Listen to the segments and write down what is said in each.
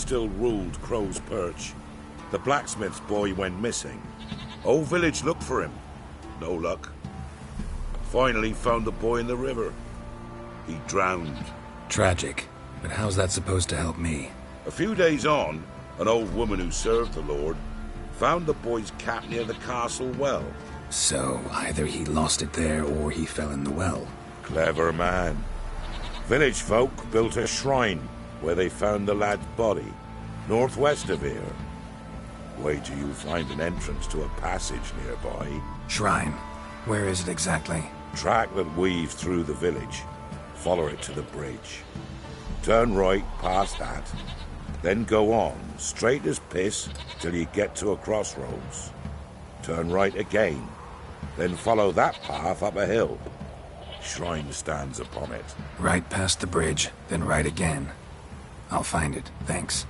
still ruled Crow's Perch. The blacksmith's boy went missing. Whole village looked for him. No luck. Finally found the boy in the river. He drowned. Tragic. But how's that supposed to help me? A few days on, an old woman who served the Lord found the boy's cap near the castle well. So, either he lost it there or he fell in the well. Clever man. Village folk built a shrine where they found the lad's body, northwest of here. Wait till you find an entrance to a passage nearby. Shrine. Where is it exactly? Track that weaves through the village. Follow it to the bridge. Turn right past that. Then go on, straight as piss, till you get to a crossroads. Turn right again. Then follow that path up a hill. Shrine stands upon it. Right past the bridge, then right again. I'll find it, thanks.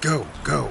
Go, go.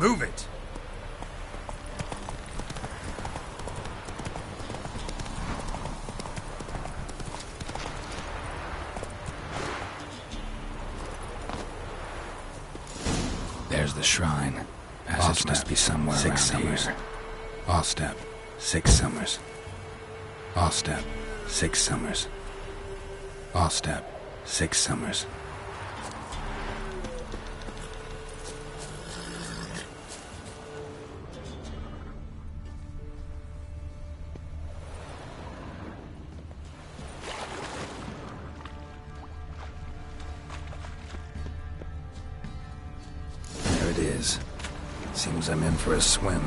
Move it! There's the shrine. Passage must be somewhere around here. All step. 6 summers. All step. 6 summers. All step. 6 summers. Seems I'm in for a swim.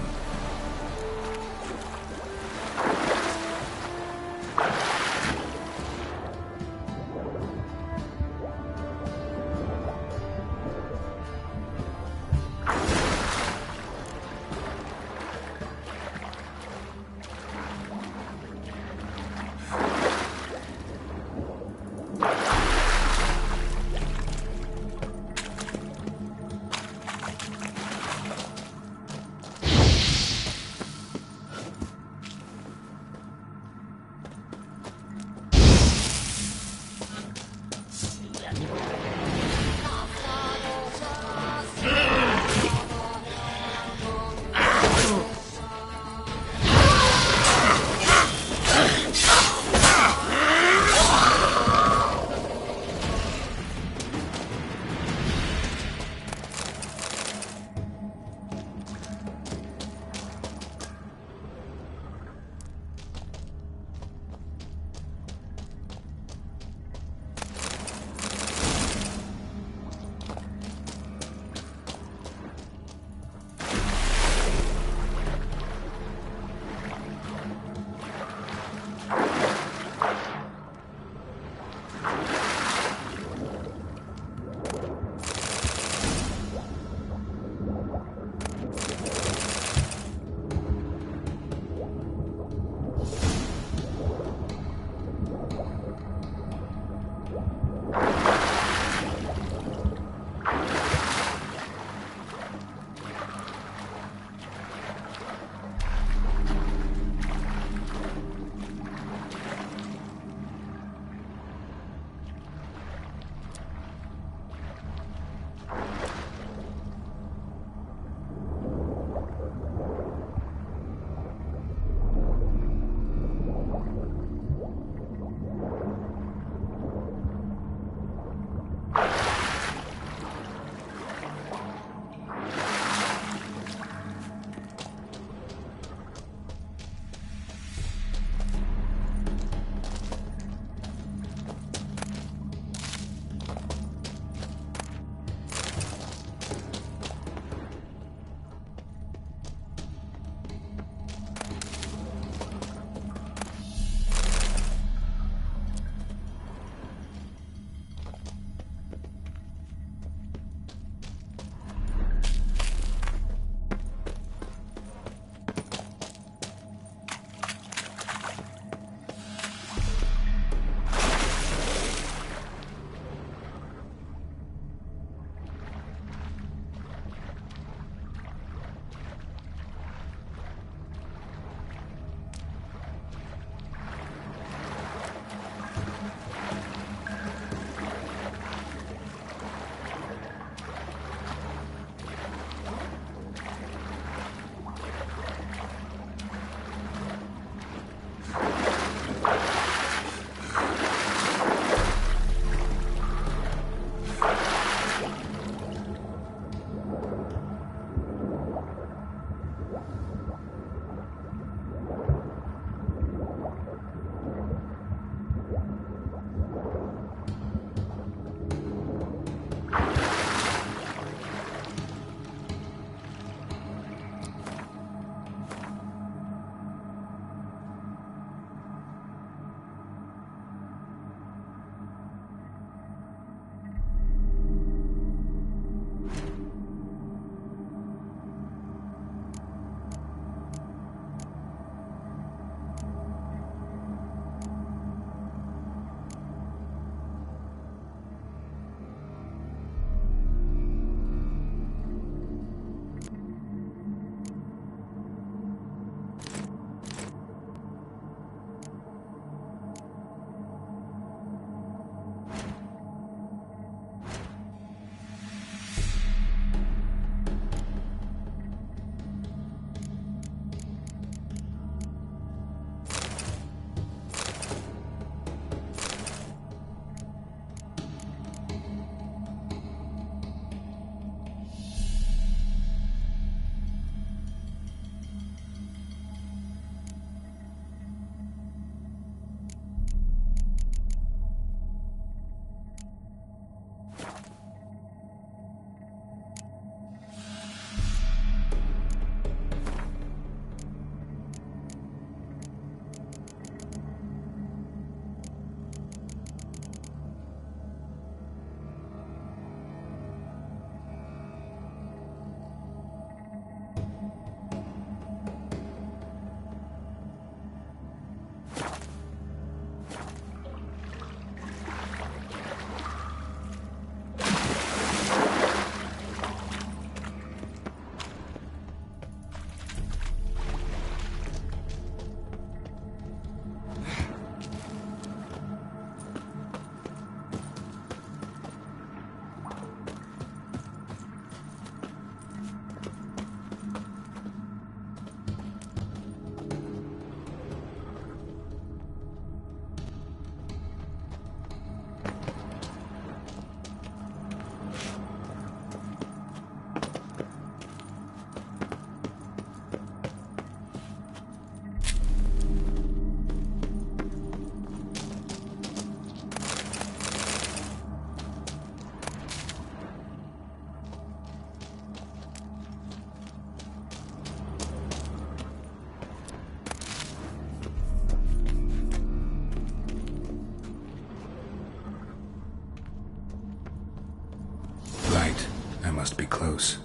close.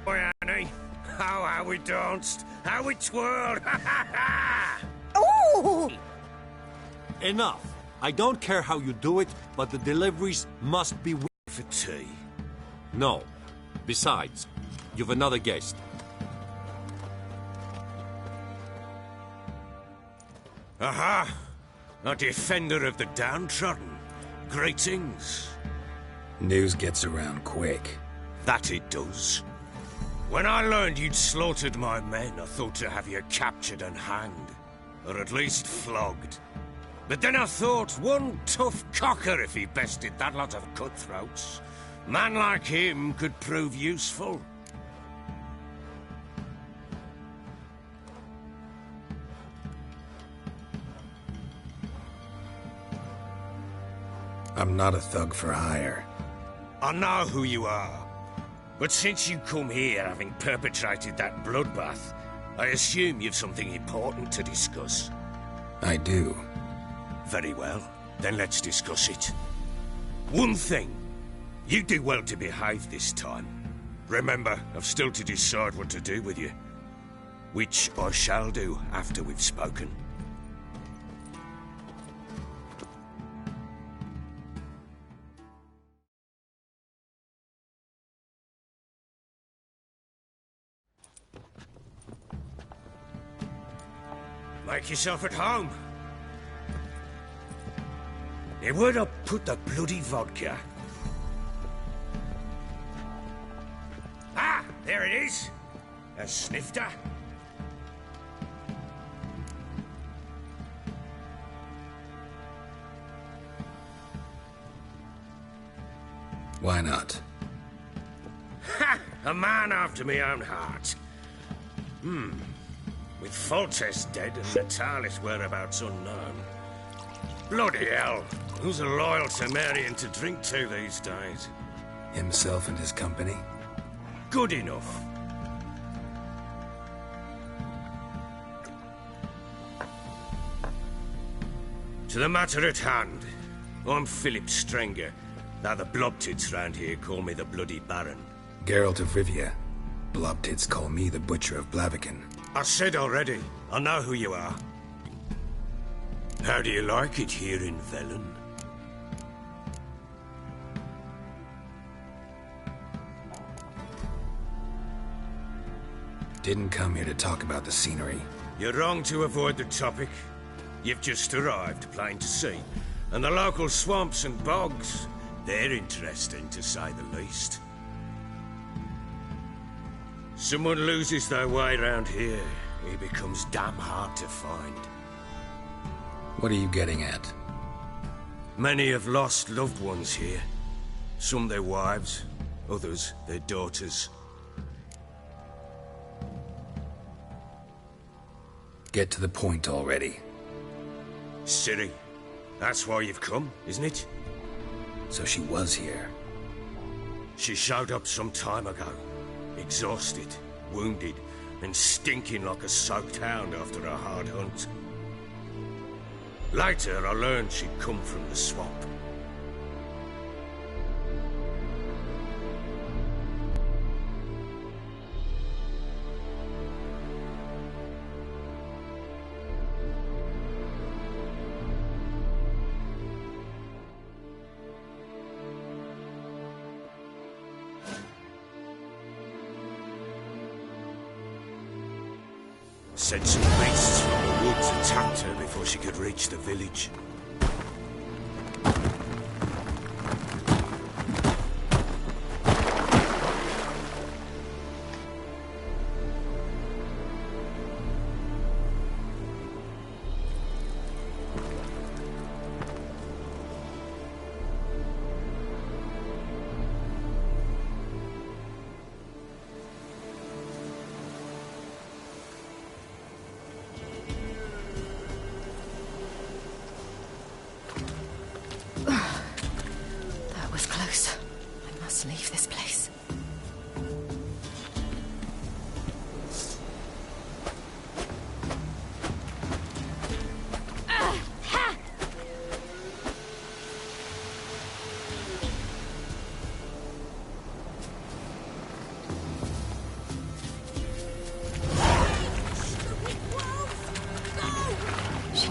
Boy, Annie, how we danced, how we twirled, Ooh! Enough. I don't care how you do it, but the deliveries must be for tea. No. Besides, you've another guest. Aha! A defender of the downtrodden. Greetings. News gets around quick. That it does. When I learned you'd slaughtered my men, I thought to have you captured and hanged. Or at least flogged. But then I thought, one tough cocker if he bested that lot of cutthroats. Man like him could prove useful. I'm not a thug for hire. I know who you are. But since you come here having perpetrated that bloodbath, I assume you've something important to discuss. I do. Very well. Then let's discuss it. One thing. You do well to behave this time. Remember, I've still to decide what to do with you. Which I shall do after we've spoken. Make yourself at home. Now, where'd I put the bloody vodka? Ah, there it is. A snifter. Why not? Ha! A man after my own heart. With Foltest dead and Natalis whereabouts unknown. Bloody hell. Who's loyal to Marion to drink to these days? Himself and his company? Good enough. To the matter at hand. I'm Philip Strenger. Now the Blobtits round here call me the Bloody Baron. Geralt of Rivia. Blobtits call me the Butcher of Blaviken. I said already, I know who you are. How do you like it here in Velen? Didn't come here to talk about the scenery. You're wrong to avoid the topic. You've just arrived, plain to see. And the local swamps and bogs, they're interesting to say the least. Someone loses their way round here, he becomes damn hard to find. What are you getting at? Many have lost loved ones here. Some their wives, others their daughters. Get to the point already. Ciri, that's why you've come, isn't it? So she was here. She showed up some time ago. Exhausted, wounded, and stinking like a soaked hound after a hard hunt. Later, I learned she'd come from the swamp. Said some beasts from the woods attacked her before she could reach the village.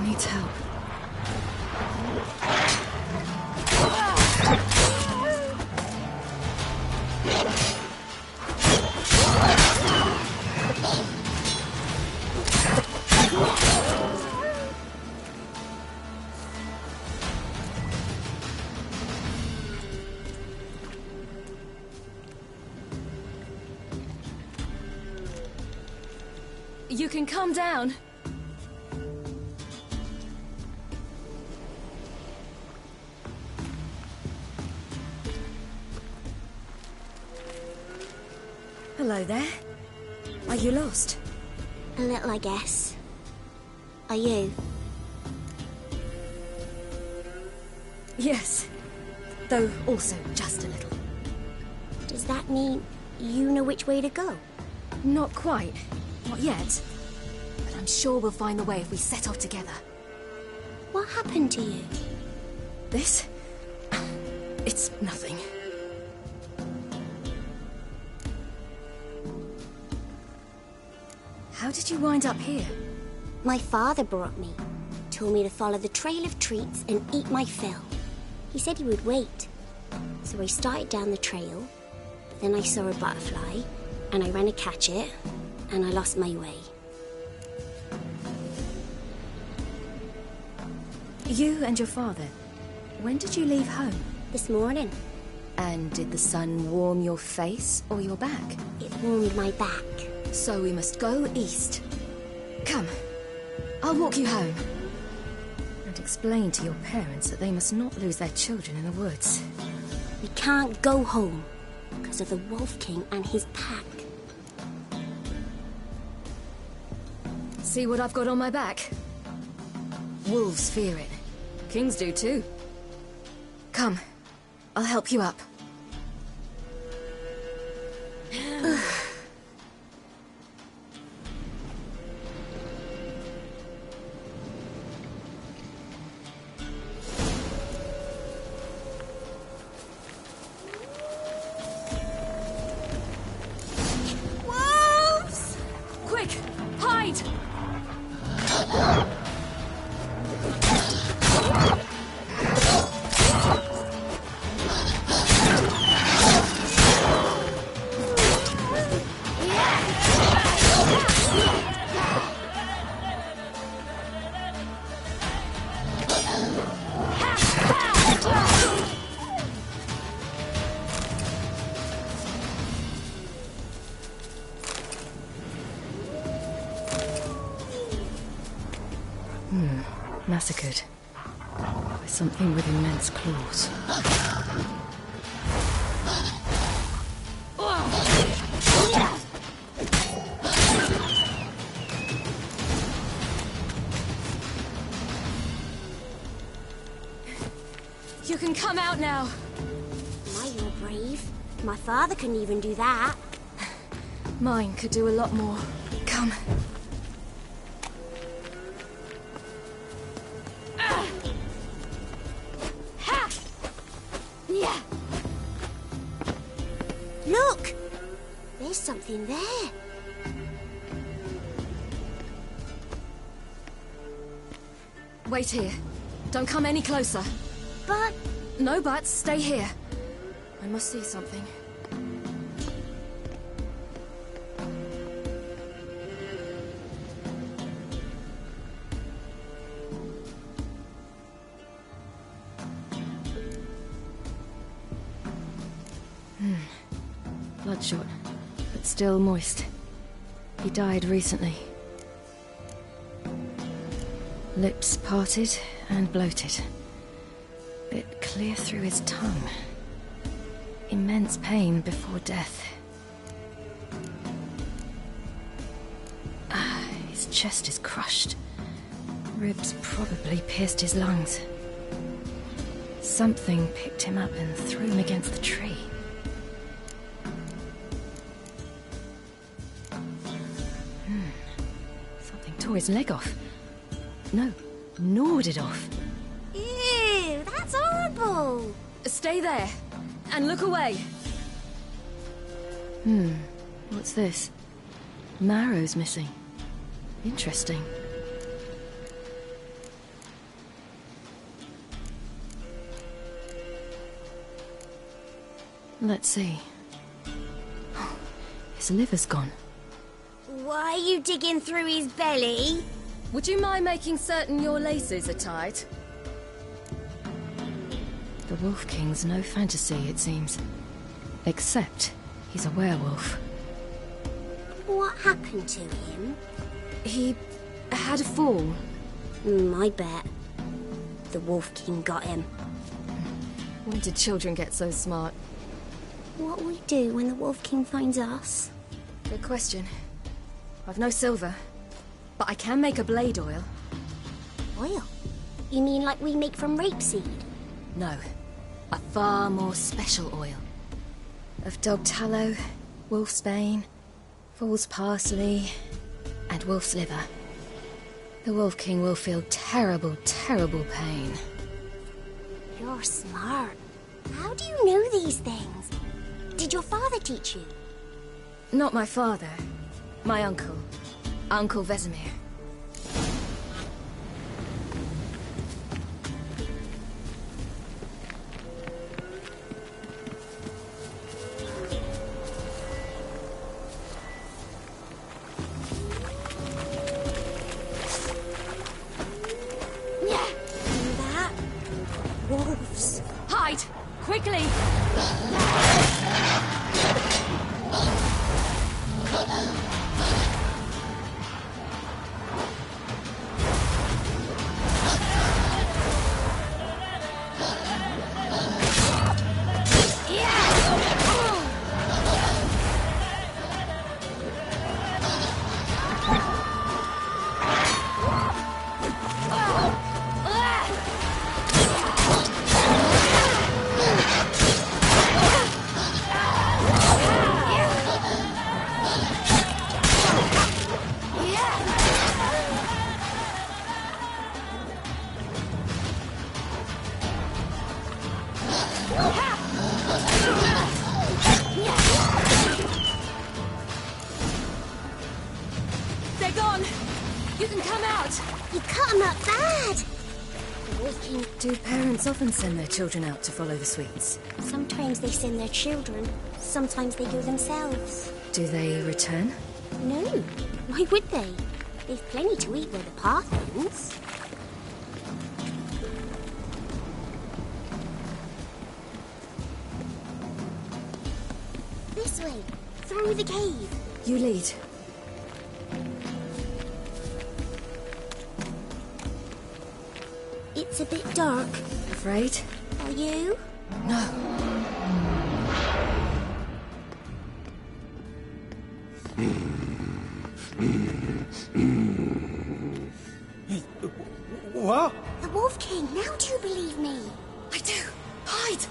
needs help. You can calm down. Hello there. Are you lost? A little, I guess. Are you? Yes. Though also just a little. Does that mean you know which way to go? Not quite. Not yet. But I'm sure we'll find the way if we set off together. What happened to you? This? It's nothing. How did you wind up here? My father brought me. Told me to follow the trail of treats and eat my fill. He said he would wait. So I started down the trail. But then I saw a butterfly, and I ran to catch it, and I lost my way. You and your father, when did you leave home? This morning. And did the sun warm your face or your back? It warmed my back. So we must go east. Come, I'll walk you home. And explain to your parents that they must not lose their children in the woods. We can't go home because of the Wolf King and his pack. See what I've got on my back? Wolves fear it. Kings do too. Come, I'll help you up. Wolves! Quick, hide! Massacred by something with immense claws. You can come out now. My, you're brave. My father couldn't even do that. Mine could do a lot more. Come. Look! There's something there. Wait here. Don't come any closer. But... No buts. Stay here. I must see something. Bloodshot, but still moist. He died recently. Lips parted and bloated. Bit clear through his tongue. Immense pain before death. His chest is crushed. Ribs probably pierced his lungs. Something picked him up and threw him against the tree. Something tore his leg off. No, gnawed it off. Ew, that's horrible! Stay there, and look away. What's this? Marrow's missing. Interesting. Let's see. His liver's gone. Why are you digging through his belly? Would you mind making certain your laces are tied? The Wolf King's no fantasy, it seems. Except he's a werewolf. What happened to him? He had a fall. I bet. The Wolf King got him. When did children get so smart? What will we do when the Wolf King finds us? Good question. I've no silver, but I can make a blade oil. Oil? You mean like we make from rapeseed? No, a far more special oil. Of dog tallow, wolf's bane, fool's parsley, and wolf's liver. The Wolf King will feel terrible, terrible pain. You're smart. How do you know these things? Did your father teach you? Not my father. My uncle. Uncle Vesemir. That? Wolves. Hide! Quickly! They're gone! You can come out! You cut him up bad! The Wolf King... Do parents often send their children out to follow the sweets? Sometimes they send their children. Sometimes they go themselves. Do they return? No. Why would they? They've plenty to eat where the path ends. This way. Through the cave. You lead. It's a bit dark. Afraid? Are you? No. What? The Wolf King, now do you believe me? I do. Hide!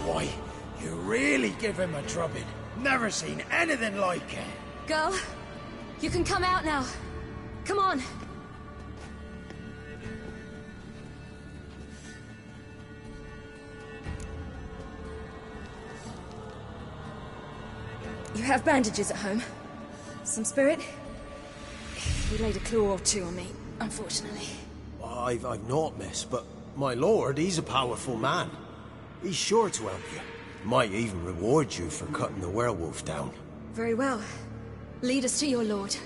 Boy, you really give him a drubbing. Never seen anything like it. Girl, you can come out now. Come on. You have bandages at home? Some spirit? He laid a claw or two on me, unfortunately. I've naught, miss, but my lord, he's a powerful man. He's sure to help you. Might even reward you for cutting the werewolf down. Very well. Lead us to your lord.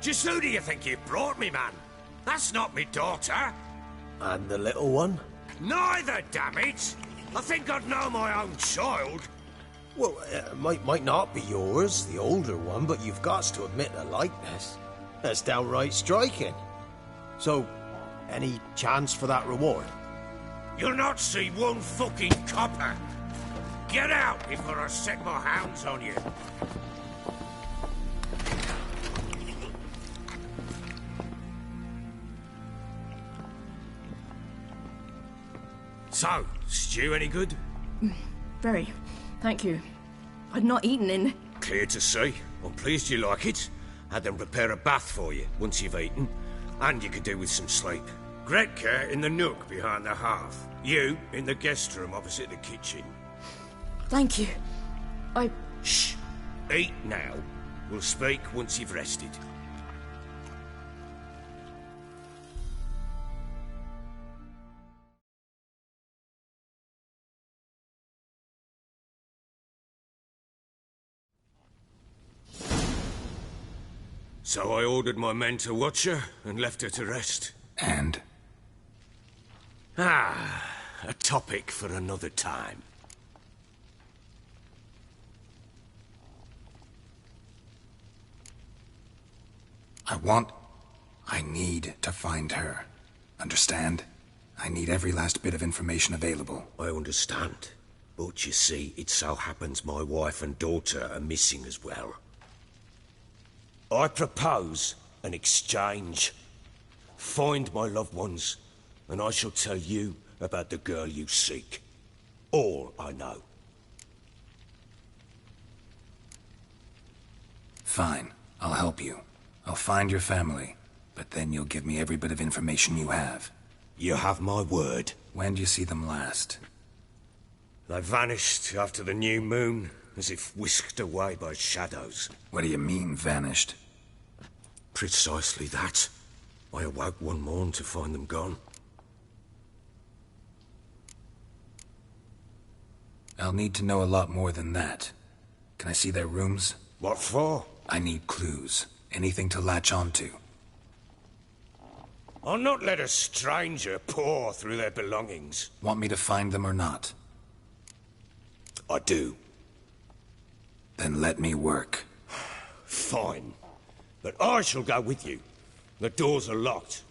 Just who do you think you've brought me, man? That's not me daughter. And the little one? Neither, damn it! I think I'd know my own child. Well, might not be yours, the older one, but you've got to admit the likeness. That's downright striking. So, any chance for that reward? You'll not see one fucking copper. Get out before I set my hounds on you. So, stew any good? Very. Thank you. I'd not eaten in... Clear to see. I'm pleased you like it. Had them prepare a bath for you once you've eaten. And you could do with some sleep. Gretka in the nook behind the hearth. You in the guest room opposite the kitchen. Thank you. Shh. Eat now. We'll speak once you've rested. So I ordered my men to watch her and left her to rest. And? A topic for another time. I need to find her. Understand? I need every last bit of information available. I understand. But you see, it so happens my wife and daughter are missing as well. I propose an exchange. Find my loved ones, and I shall tell you about the girl you seek. All I know. Fine. I'll help you. I'll find your family, but then you'll give me every bit of information you have. You have my word. When do you see them last? They vanished after the new moon, as if whisked away by shadows. What do you mean, vanished? Precisely that. I awoke one morn to find them gone. I'll need to know a lot more than that. Can I see their rooms? What for? I need clues. Anything to latch onto. I'll not let a stranger pore through their belongings. Want me to find them or not? I do. Then let me work. Fine. But I shall go with you. The doors are locked.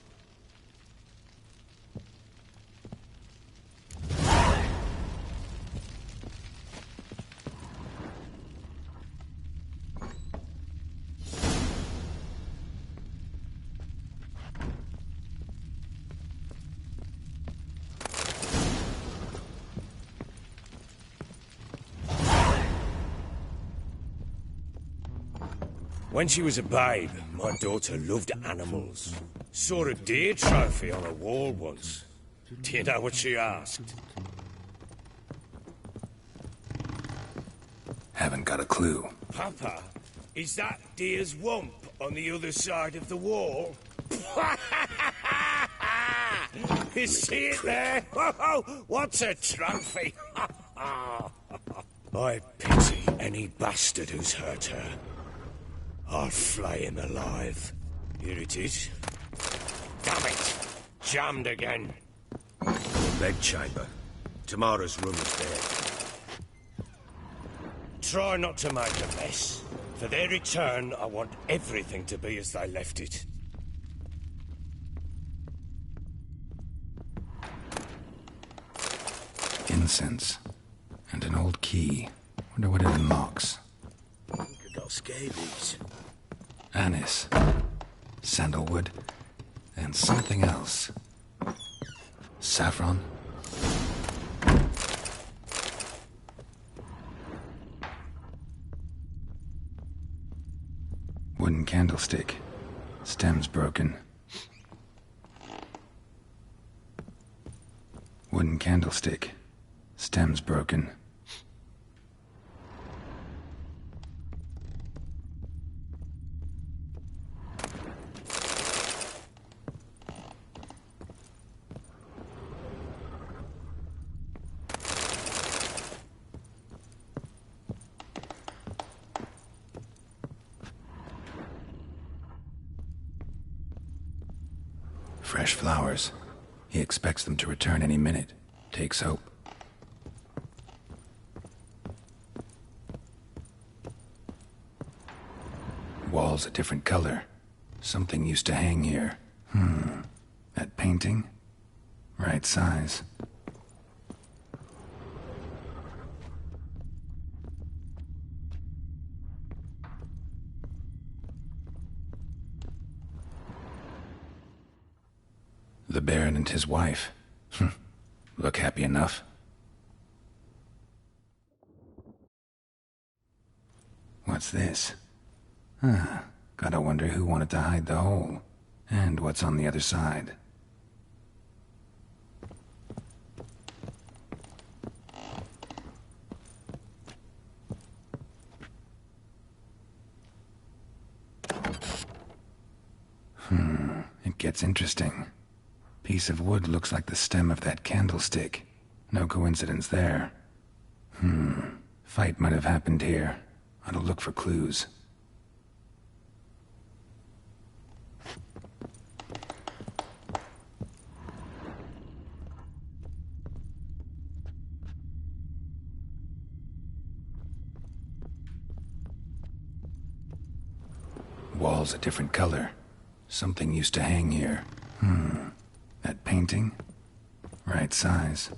When she was a babe, my daughter loved animals. Saw a deer trophy on a wall once. Do you know what she asked? Haven't got a clue. Papa, is that deer's wump on the other side of the wall? You see it there? Whoa, what's a trophy? I pity any bastard who's hurt her. I'll flay him alive. Here it is. Damn it! Jammed again. Bedchamber. Tamara's room is there. Try not to make a mess. For their return, I want everything to be as they left it. Incense. And an old key. Wonder what it unlocks. Look at those scabies. Anise. Sandalwood. And something else. Saffron. Wooden candlestick. Stem's broken. Wooden candlestick. Stem's broken. Fresh flowers. He expects them to return any minute. Takes hope. Walls a different color. Something used to hang here. That painting? Right size. The Baron and his wife. Look happy enough. What's this? Gotta wonder who wanted to hide the hole. And what's on the other side. It gets interesting. Piece of wood looks like the stem of that candlestick. No coincidence there. Fight might have happened here. Ought to look for clues. Walls a different color. Something used to hang here. That painting? Right size.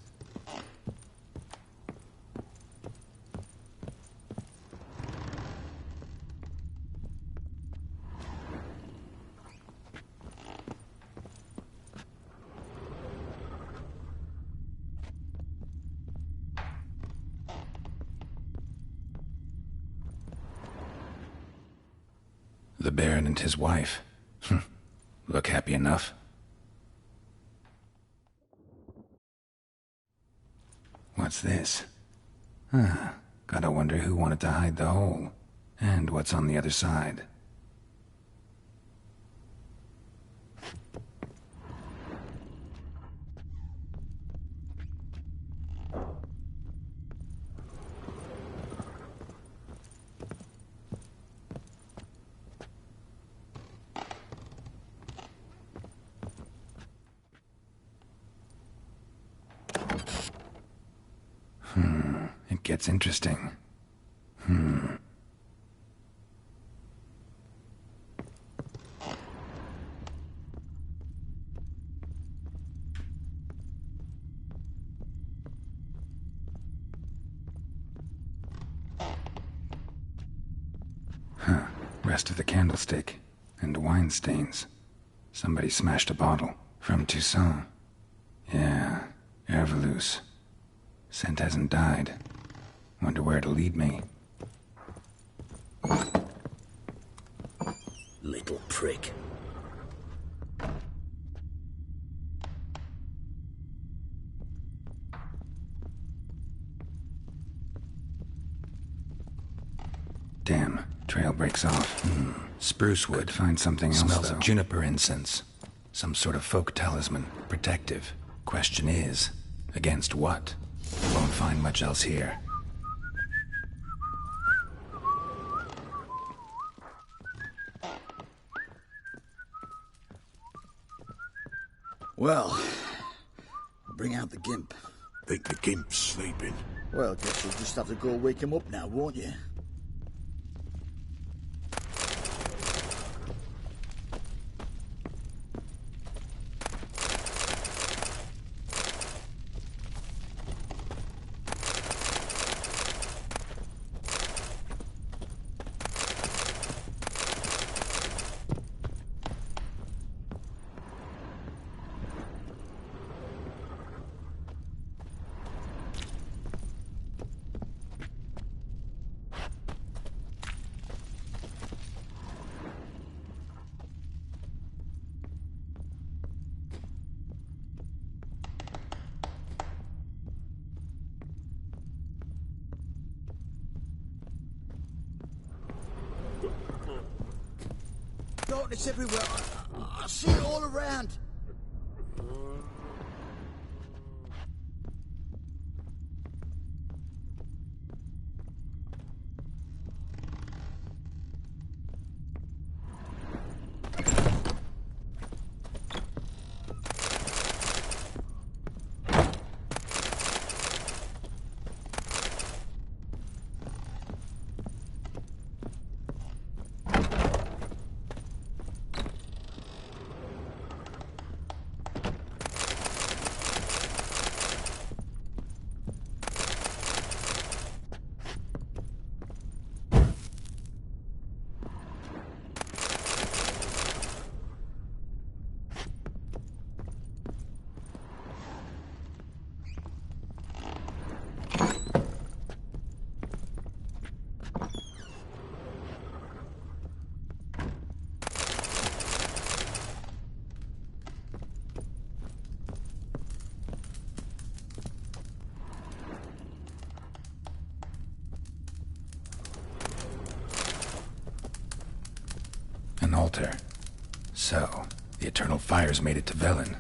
The Baron and his wife. Look happy enough. What's this? Gotta wonder who wanted to hide the hole. And what's on the other side. It gets interesting. Rest of the candlestick. And wine stains. Somebody smashed a bottle. From Toussaint. Yeah, Herveloos. Scent hasn't died. Wonder where it'll lead me. Little prick. Damn, trail breaks off. Spruce wood. Could find something else, smells of juniper incense. Some sort of folk talisman. Protective. Question is, against what? Won't find much else here. Well, bring out the gimp. Think the gimp's sleeping? Well, guess you'll just have to go wake him up now, won't you? Darkness everywhere. I see it all around. altar. So, the Eternal Fires made it to Velen.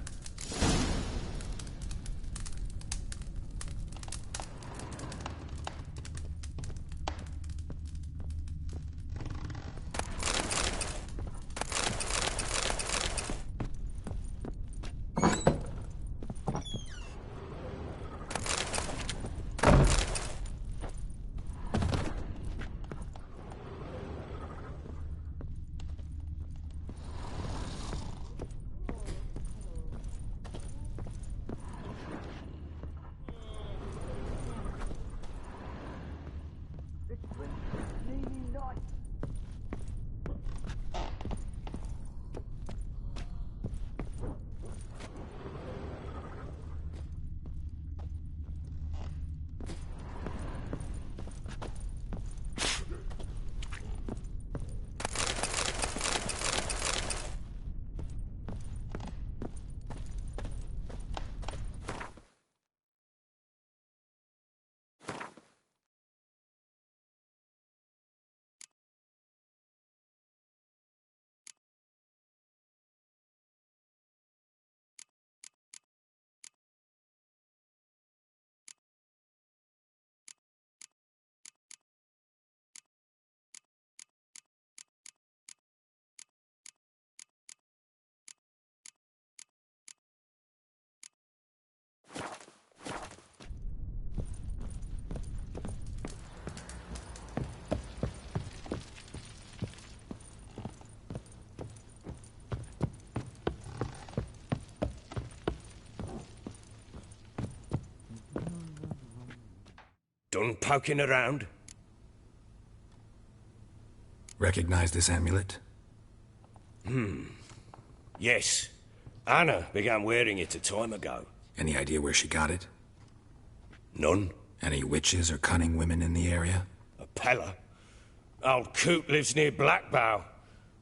Done poking around? Recognize this amulet? Yes. Anna began wearing it a time ago. Any idea where she got it? None. Any witches or cunning women in the area? A Pella. Old Coot lives near Blackbow.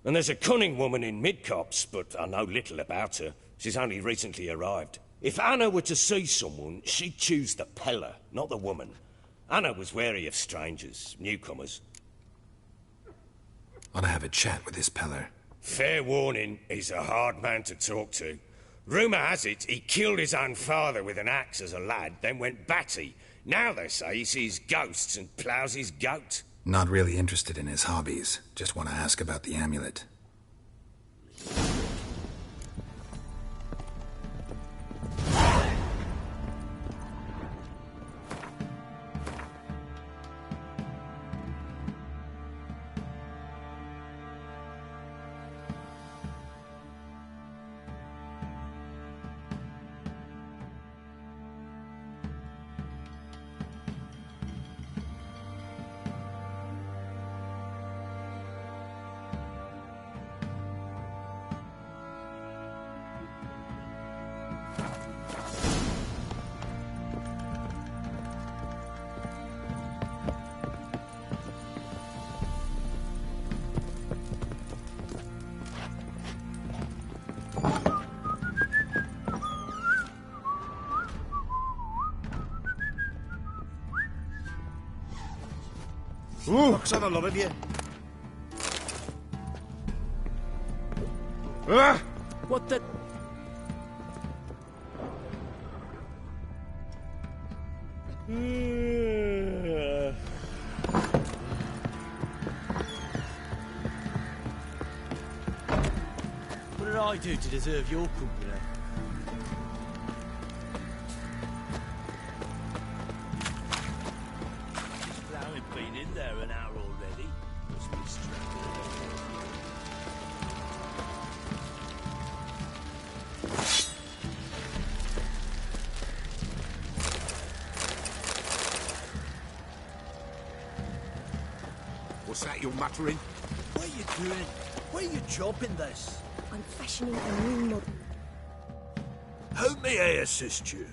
And there's a cunning woman in Midcopse, but I know little about her. She's only recently arrived. If Anna were to see someone, she'd choose the Pella, not the woman. Anna was wary of strangers, newcomers. Ought to have a chat with this Peller. Fair warning, he's a hard man to talk to. Rumour has it he killed his own father with an axe as a lad, then went batty. Now they say he sees ghosts and ploughs his goat. Not really interested in his hobbies. Just want to ask about the amulet. Fuck's on the love of you. What the... What did I do to deserve your company? We've been in there an hour already. Must be What's that you're muttering? What are you doing? Why are you chopping this? I'm fashioning a new model. How may I assist you?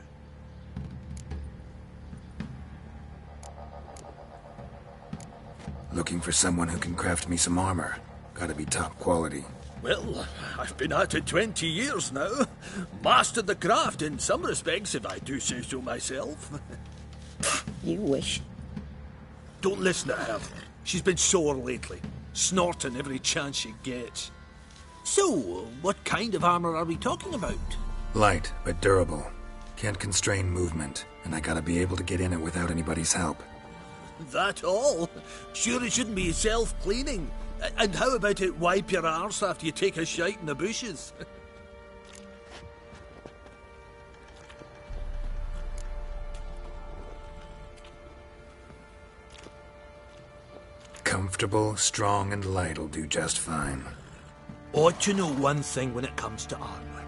Looking for someone who can craft me some armor. Gotta be top quality. Well, I've been at it 20 years now. Mastered the craft in some respects, if I do say so myself. You wish. Don't listen to her. She's been sore lately, snorting every chance she gets. So, what kind of armor are we talking about? Light, but durable. Can't constrain movement, and I gotta be able to get in it without anybody's help. That all? Sure it shouldn't be self-cleaning. And how about it wipe your arse after you take a shite in the bushes? Comfortable, strong, and light'll do just fine. Ought to know one thing when it comes to armor.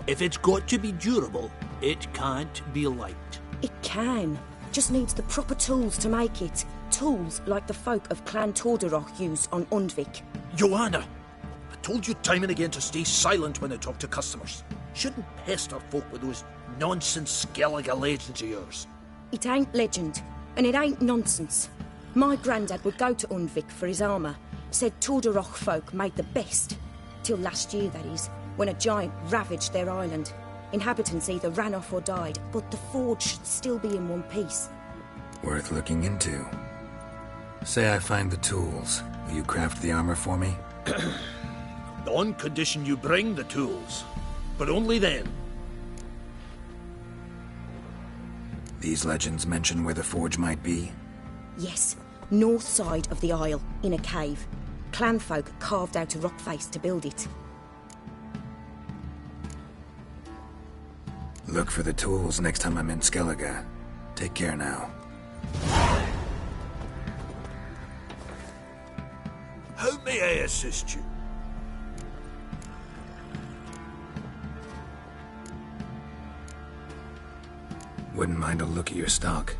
If it's got to be durable, it can't be light. It can. Just needs the proper tools to make it. Tools like the folk of Clan Tordarroch use on Undvik. Joanna, I told you time and again to stay silent when I talk to customers. Shouldn't pester folk with those nonsense Skellige legends of yours. It ain't legend, and it ain't nonsense. My granddad would go to Undvik for his armour. Said Tordarroch folk made the best. Till last year, that is, when a giant ravaged their island. Inhabitants either ran off or died, but the forge should still be in one piece. Worth looking into. Say I find the tools. Will you craft the armor for me? On condition you bring the tools. But only then. These legends mention where the forge might be? Yes, north side of the isle, in a cave. Clanfolk carved out a rock face to build it. Look for the tools next time I'm in Skellige. Take care now. How may I assist you? Wouldn't mind a look at your stock.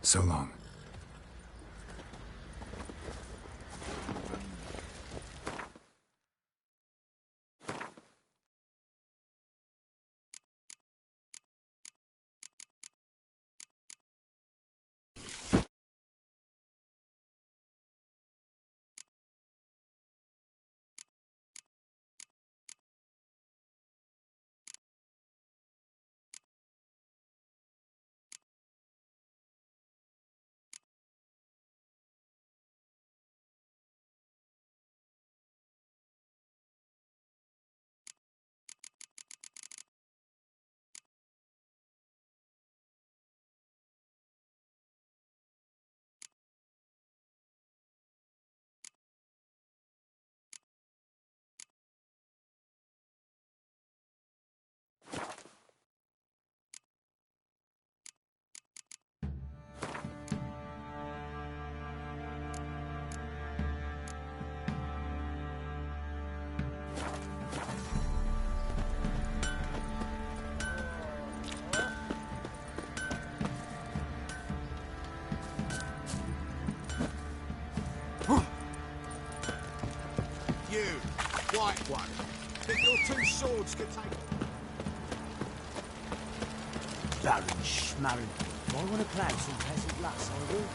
So long. one. Think your two swords could take... Baron Schmarren. I want to play some peasant lass, I will.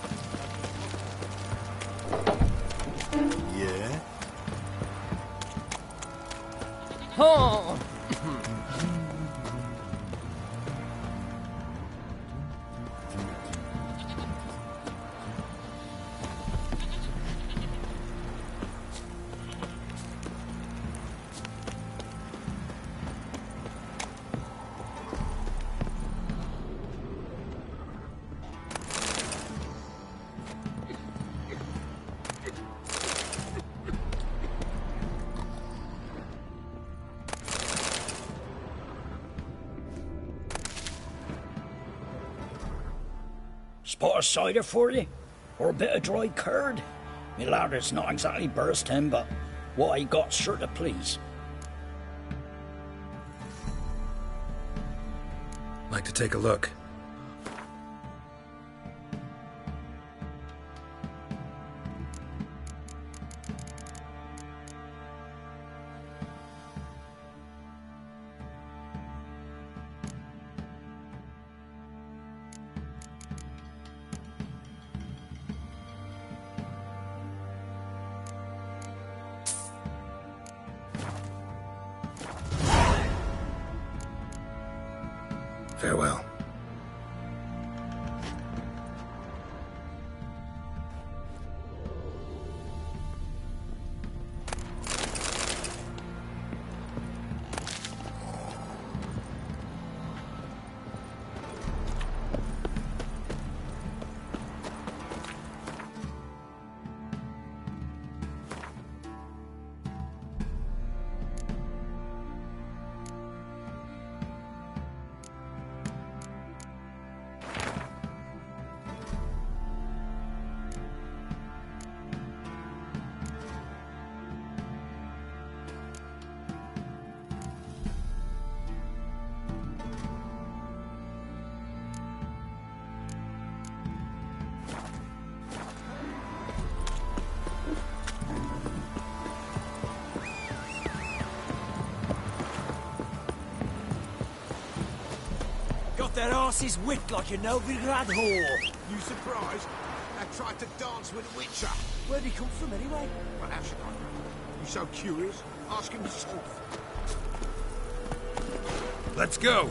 Yeah? Oh! Spot of cider for you? Or a bit of dry curd? Me ladder's not exactly bursting, but what I got's sure to please. Like to take a look. Farewell. Their asses whipped like a Novigrad whore. You surprised? I tried to dance with a witcher. Where'd he come from anyway? Well, how should I know? You so curious? Ask him yourself. Let's go!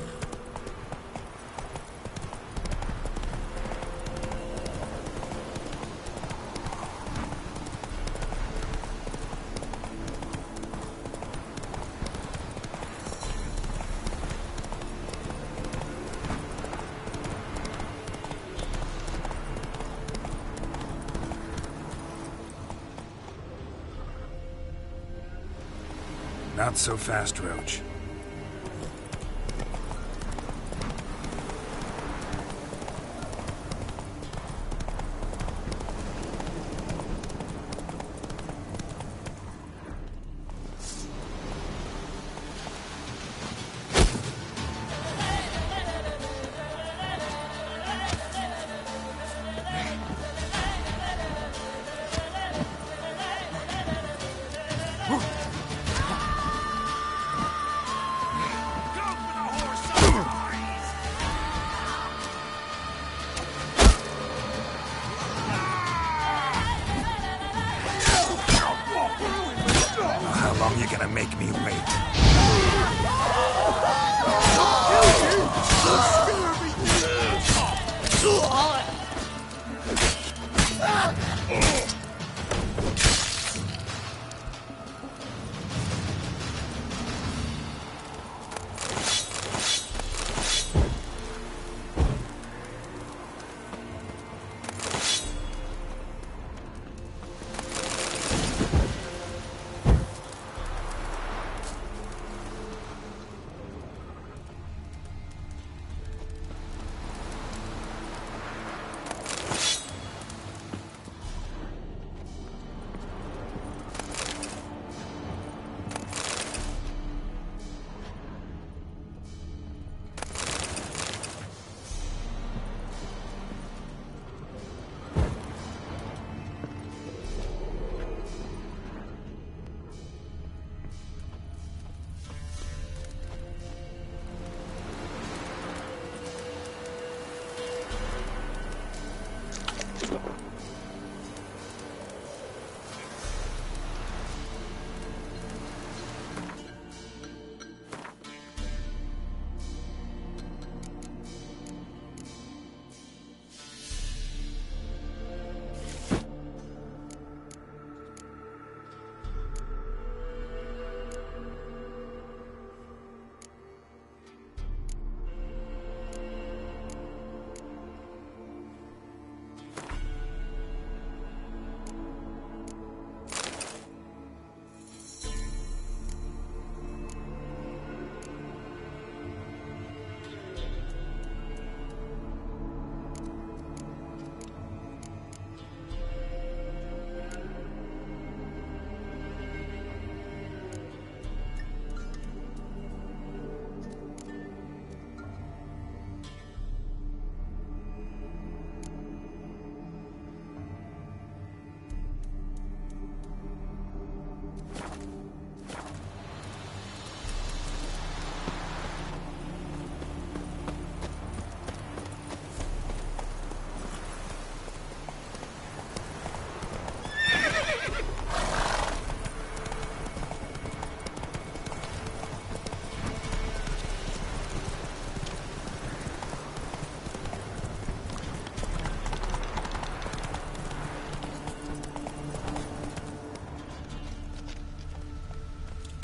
Not so fast, Roach.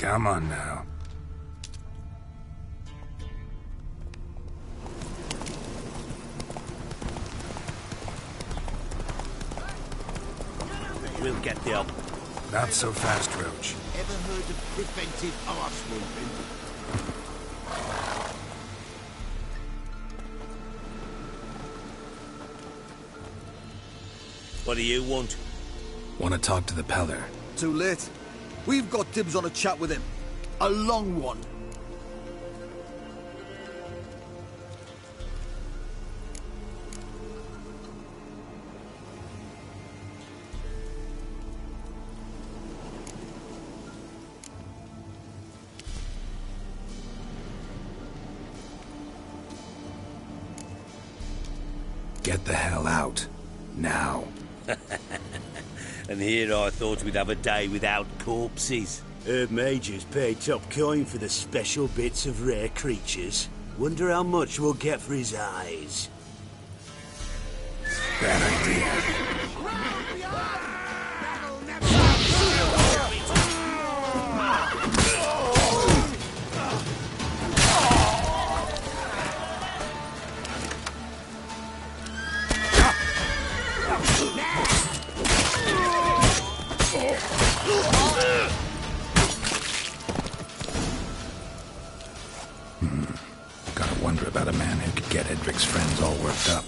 Come on now. We'll get the up. Not so fast, Roach. Ever heard of preventive arse moving? What do you want? Want to talk to the Peller. Too late. We've got dibs on a chat with him. A long one. Get the hell out. Now. And here I thought we'd have a day without corpses. Herb Major's paid top coin for the special bits of rare creatures. Wonder how much we'll get for his eyes. Bad idea. Gotta wonder about a man who could get Edric's friends all worked up.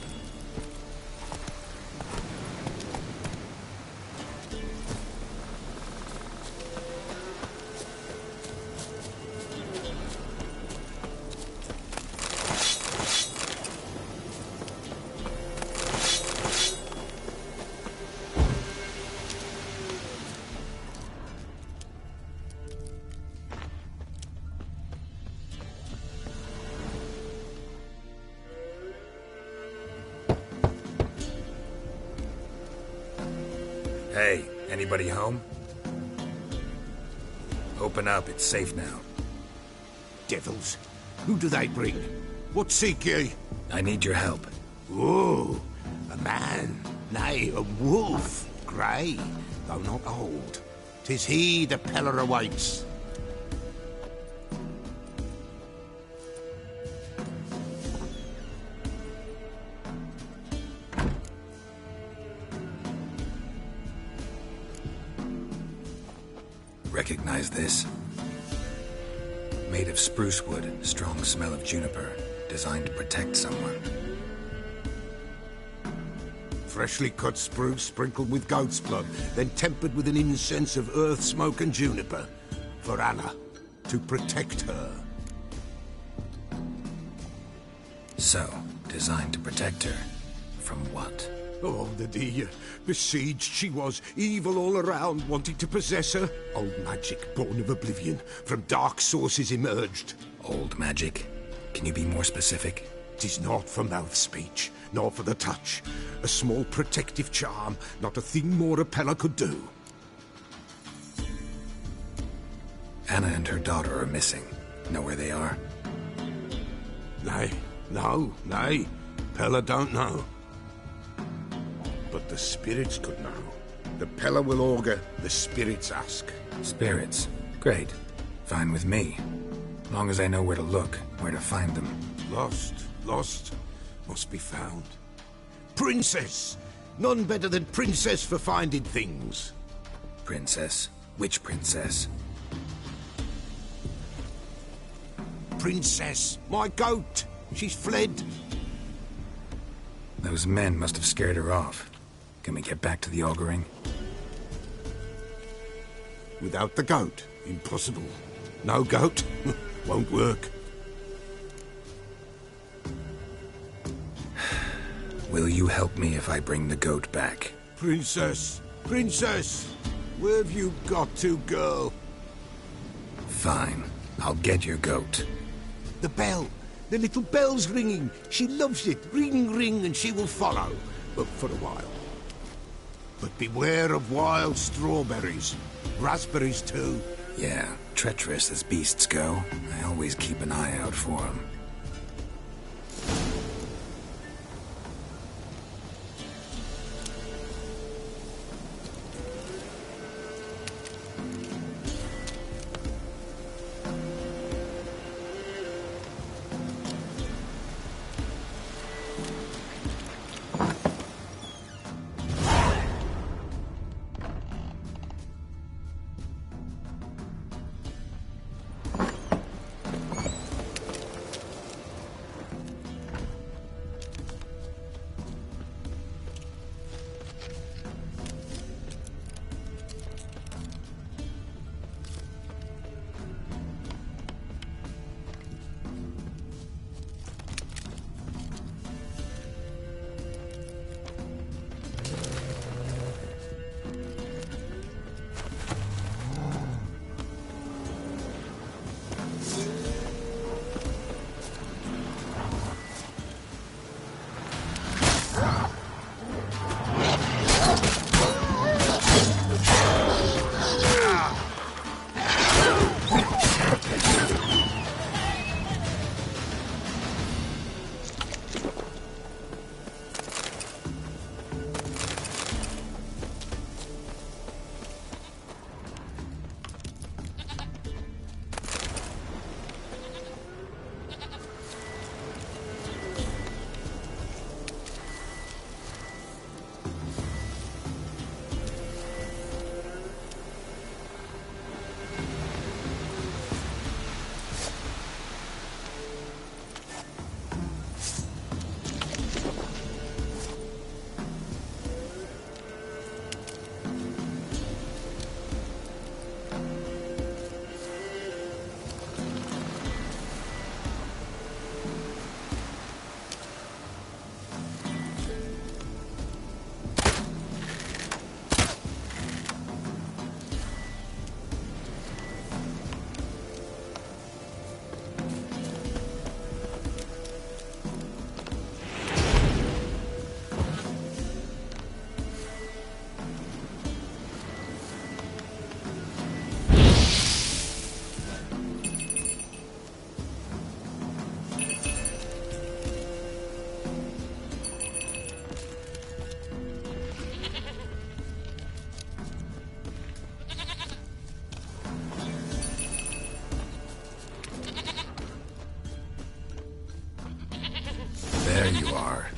Hey, anybody home? Open up, it's safe now. Devils. Who do they bring? What seek ye? I need your help. Oh, a man. Nay, a wolf. Grey, though not old. 'Tis he the Peller awaits. Recognize this? Made of spruce wood, strong smell of juniper, designed to protect someone. Freshly cut spruce sprinkled with goat's blood, then tempered with an incense of earth, smoke and juniper. For Anna, to protect her. So, designed to protect her. From what? Oh, the dear. Besieged she was, evil all around, wanting to possess her. Old magic, born of oblivion, from dark sources emerged. Old magic? Can you be more specific? 'Tis not for mouth speech, nor for the touch. A small protective charm, not a thing more a Peller could do. Anna and her daughter are missing. Know where they are? Nay, nay. Peller don't know. But the spirits could know. The Peller will augur, the spirits ask. Spirits? Great. Fine with me. Long as I know where to look, where to find them. Lost, must be found. Princess! None better than Princess for finding things. Princess? Which princess? Princess, my goat! She's fled. Those men must have scared her off. Can we get back to the auguring? Without the goat, impossible. No goat, won't work. Will you help me if I bring the goat back? Princess, where have you got to, girl? Fine, I'll get your goat. The bell, the little bell's ringing. She loves it. Ring, ring, and she will follow. But for a while. But beware of wild strawberries. Raspberries, too. Yeah, treacherous as beasts go. I always keep an eye out for them. There you are.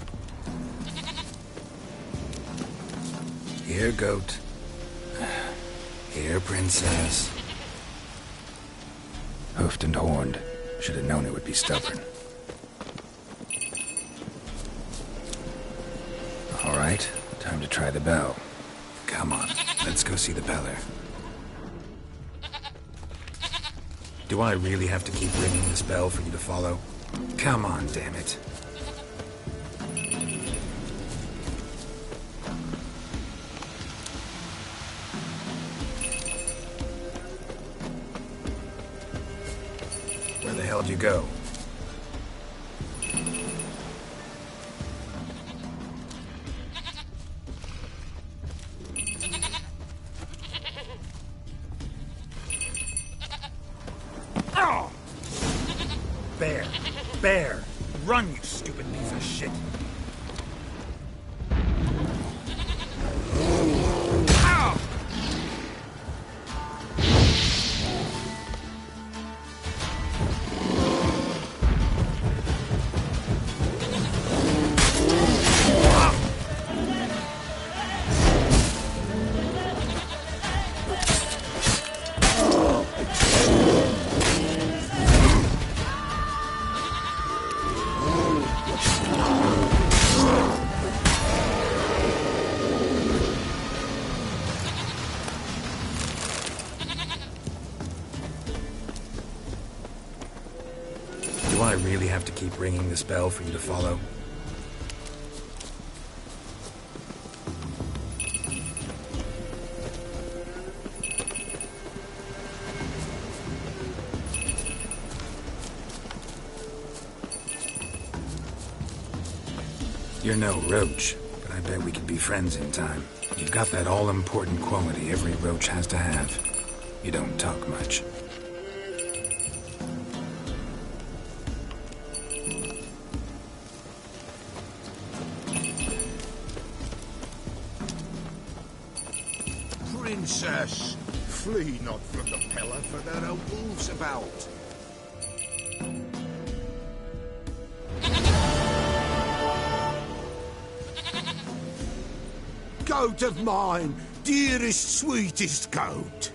Here, goat. Here, princess. Hoofed and horned. Should have known it would be stubborn. All right, time to try the bell. Come on, let's go see the beller. Do I really have to keep ringing this bell for you to follow? Come on, damn it. Where the hell did you go? Bear! Run, you stupid piece of shit! Ow! Do I really have to keep ringing this bell for you to follow? You're no roach, but I bet we could be friends in time. You've got that all-important quality every roach has to have. You don't talk much. Princess, flee not from the pillar, for there are wolves about. Goat of mine, dearest, sweetest goat.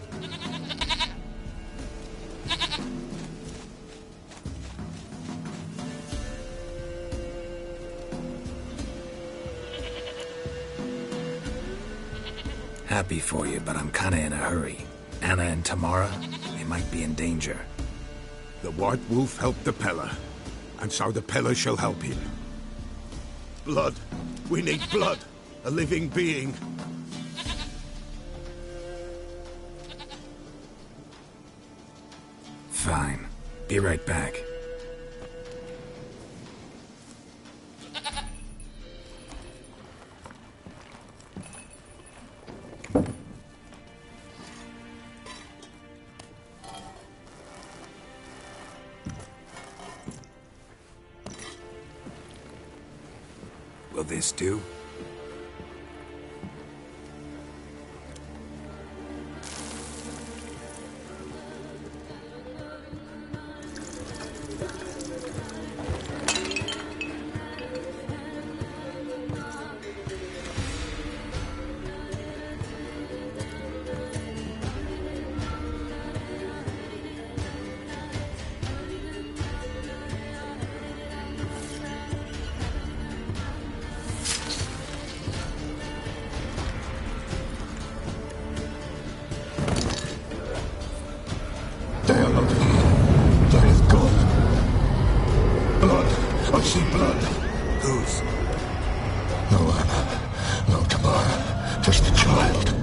Happy for you, but I'm kinda in a hurry. Anna and Tamara, they might be in danger. The White Wolf helped the Peller, and so the Peller shall help him. Blood. We need blood. A living being. Fine. Be right back. Will this do? I see blood. Whose? No Anna. No Tamara. Just the child.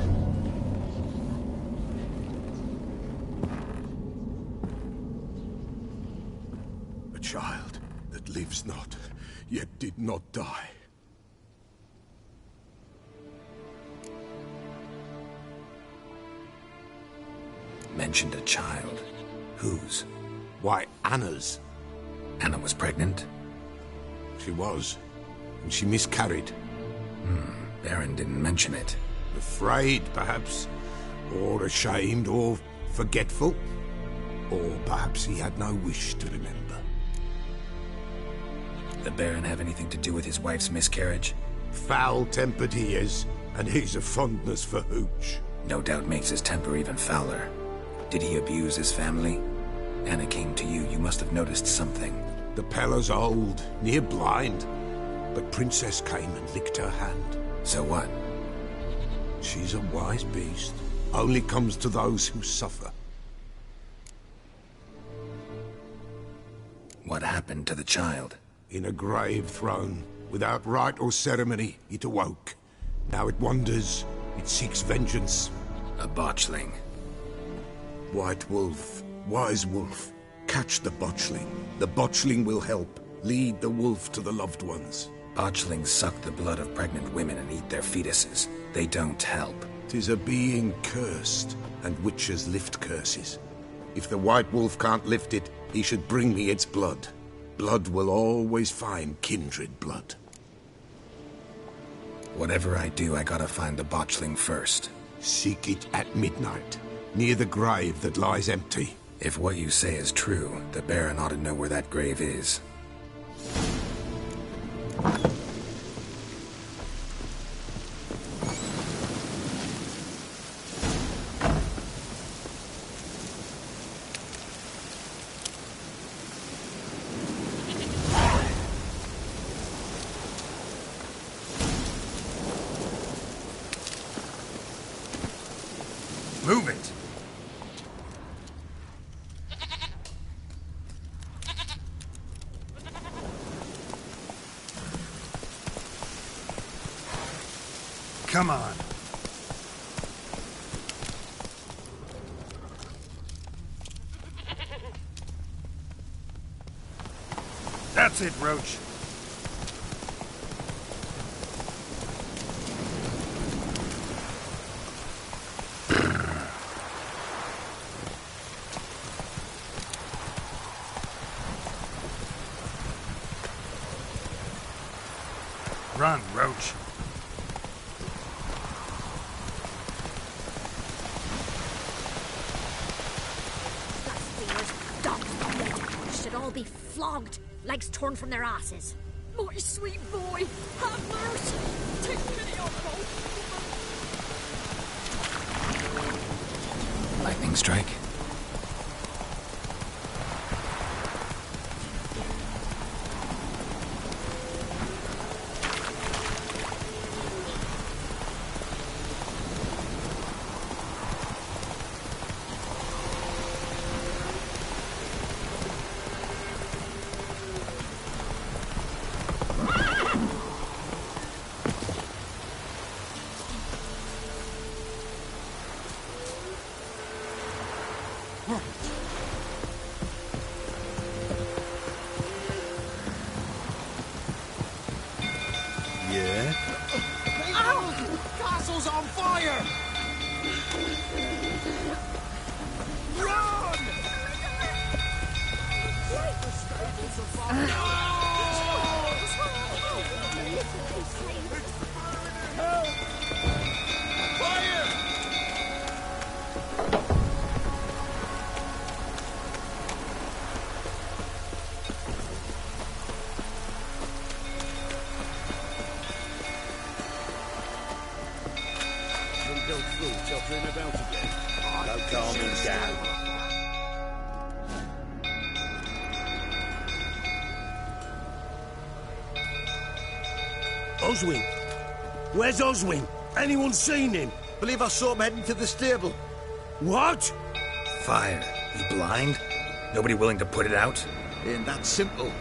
A child that lives not, yet did not die. Mentioned a child. Whose? Why, Anna's. Anna was pregnant? She was, and she miscarried. Baron didn't mention it. Afraid, perhaps, or ashamed, or forgetful. Or perhaps he had no wish to remember. The Baron have anything to do with his wife's miscarriage? Foul-tempered he is, and he's a fondness for hooch. No doubt makes his temper even fouler. Did he abuse his family? Anna came to you. You must have noticed something. The Pella's old, near blind. But Princess came and licked her hand. So what? She's a wise beast. Only comes to those who suffer. What happened to the child? In a grave thrown. Without rite or ceremony, it awoke. Now it wanders. It seeks vengeance. A botchling. White Wolf. Wise Wolf. Catch the botchling. The botchling will help. Lead the wolf to the loved ones. Botchlings suck the blood of pregnant women and eat their fetuses. They don't help. 'Tis a being cursed, and witches lift curses. If the White Wolf can't lift it, he should bring me its blood. Blood will always find kindred blood. Whatever I do, I gotta find the botchling first. Seek it at midnight, near the grave that lies empty. If what you say is true, the Baron ought to know where that grave is. Move it! Come on. That's it, Roach. Run, Roach. Should all be flogged, legs torn from their asses. My sweet boy, have mercy. Take pity on them. Lightning strike? Yeah? Ow! Castle's on fire! Run! Go through, tottering about again. Don't calm him down. Oswin! Where's Oswin? Anyone seen him? Believe I saw him heading to the stable. What? Fire. He blind? Nobody willing to put it out? Ain't that simple.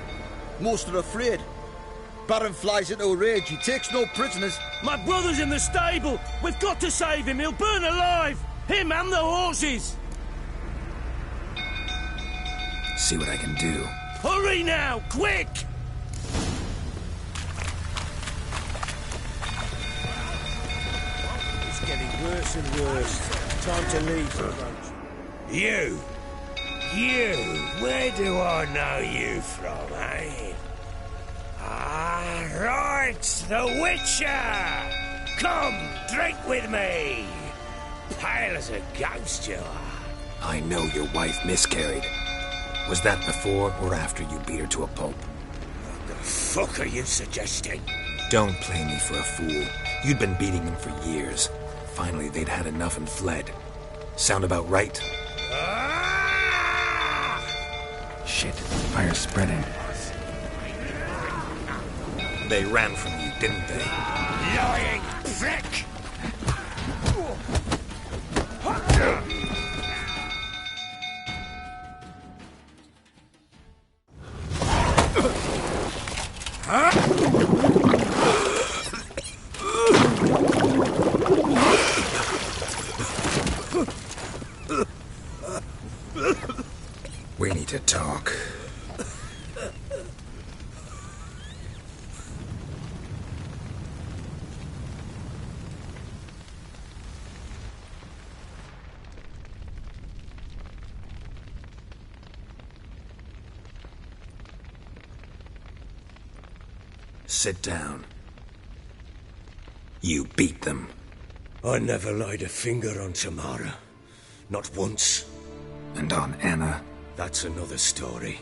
Most are afraid. Baron flies into a rage. He takes no prisoners. My brother's in the stable! We've got to save him! He'll burn alive! Him and the horses! See what I can do. Hurry now! Quick! It's getting worse and worse. Time to leave. You! Where do I know you from, eh? Ah, right, the Witcher! Come, drink with me! Pale as a ghost you are. I know your wife miscarried. Was that before or after you beat her to a pulp? The fuck are you suggesting? Don't play me for a fool. You'd been beating them for years. Finally, they'd had enough and fled. Sound about right? Shit, fire's spreading. They ran from you, didn't they? Lying prick! We need to talk. Sit down. You beat them. I never laid a finger on Tamara. Not once. And on Anna? That's another story.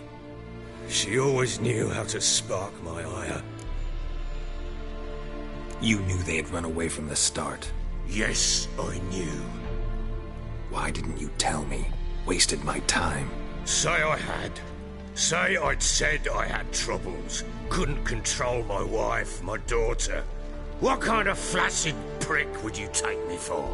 She always knew how to spark my ire. You knew they had run away from the start. Yes, I knew. Why didn't you tell me? Wasted my time. Say I had. Say I'd said I had troubles. Couldn't control my wife, my daughter. What kind of flaccid prick would you take me for?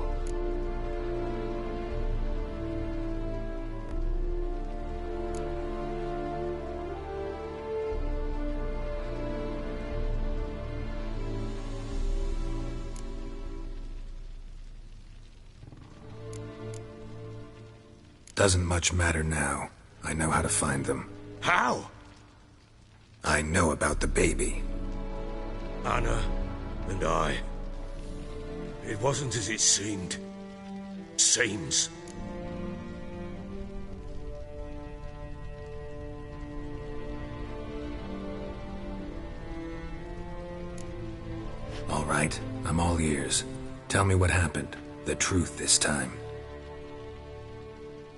Doesn't much matter now. I know how to find them. How? I know about the baby. Anna and I. It wasn't as it seemed. Seems. All right, I'm all ears. Tell me what happened. The truth this time.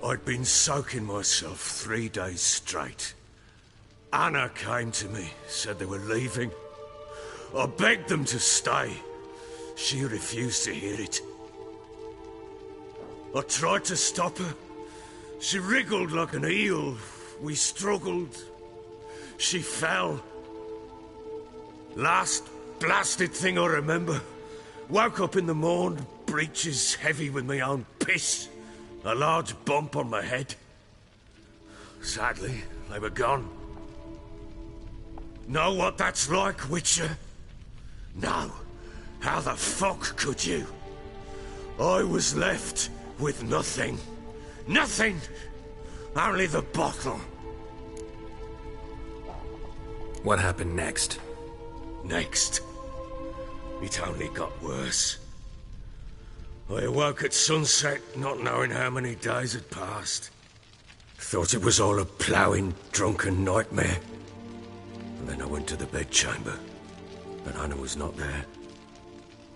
I'd been soaking myself 3 days straight. Anna came to me, said they were leaving. I begged them to stay. She refused to hear it. I tried to stop her. She wriggled like an eel. We struggled. She fell. Last blasted thing I remember. Woke up in the morn, breeches heavy with my own piss. A large bump on my head. Sadly, they were gone. Know what that's like, Witcher? No. How the fuck could you? I was left with nothing. Nothing! Only the bottle. What happened next? Next? It only got worse. I awoke at sunset, not knowing how many days had passed. Thought it was all a ploughing, drunken nightmare. And then I went to the bedchamber, but Anna was not there.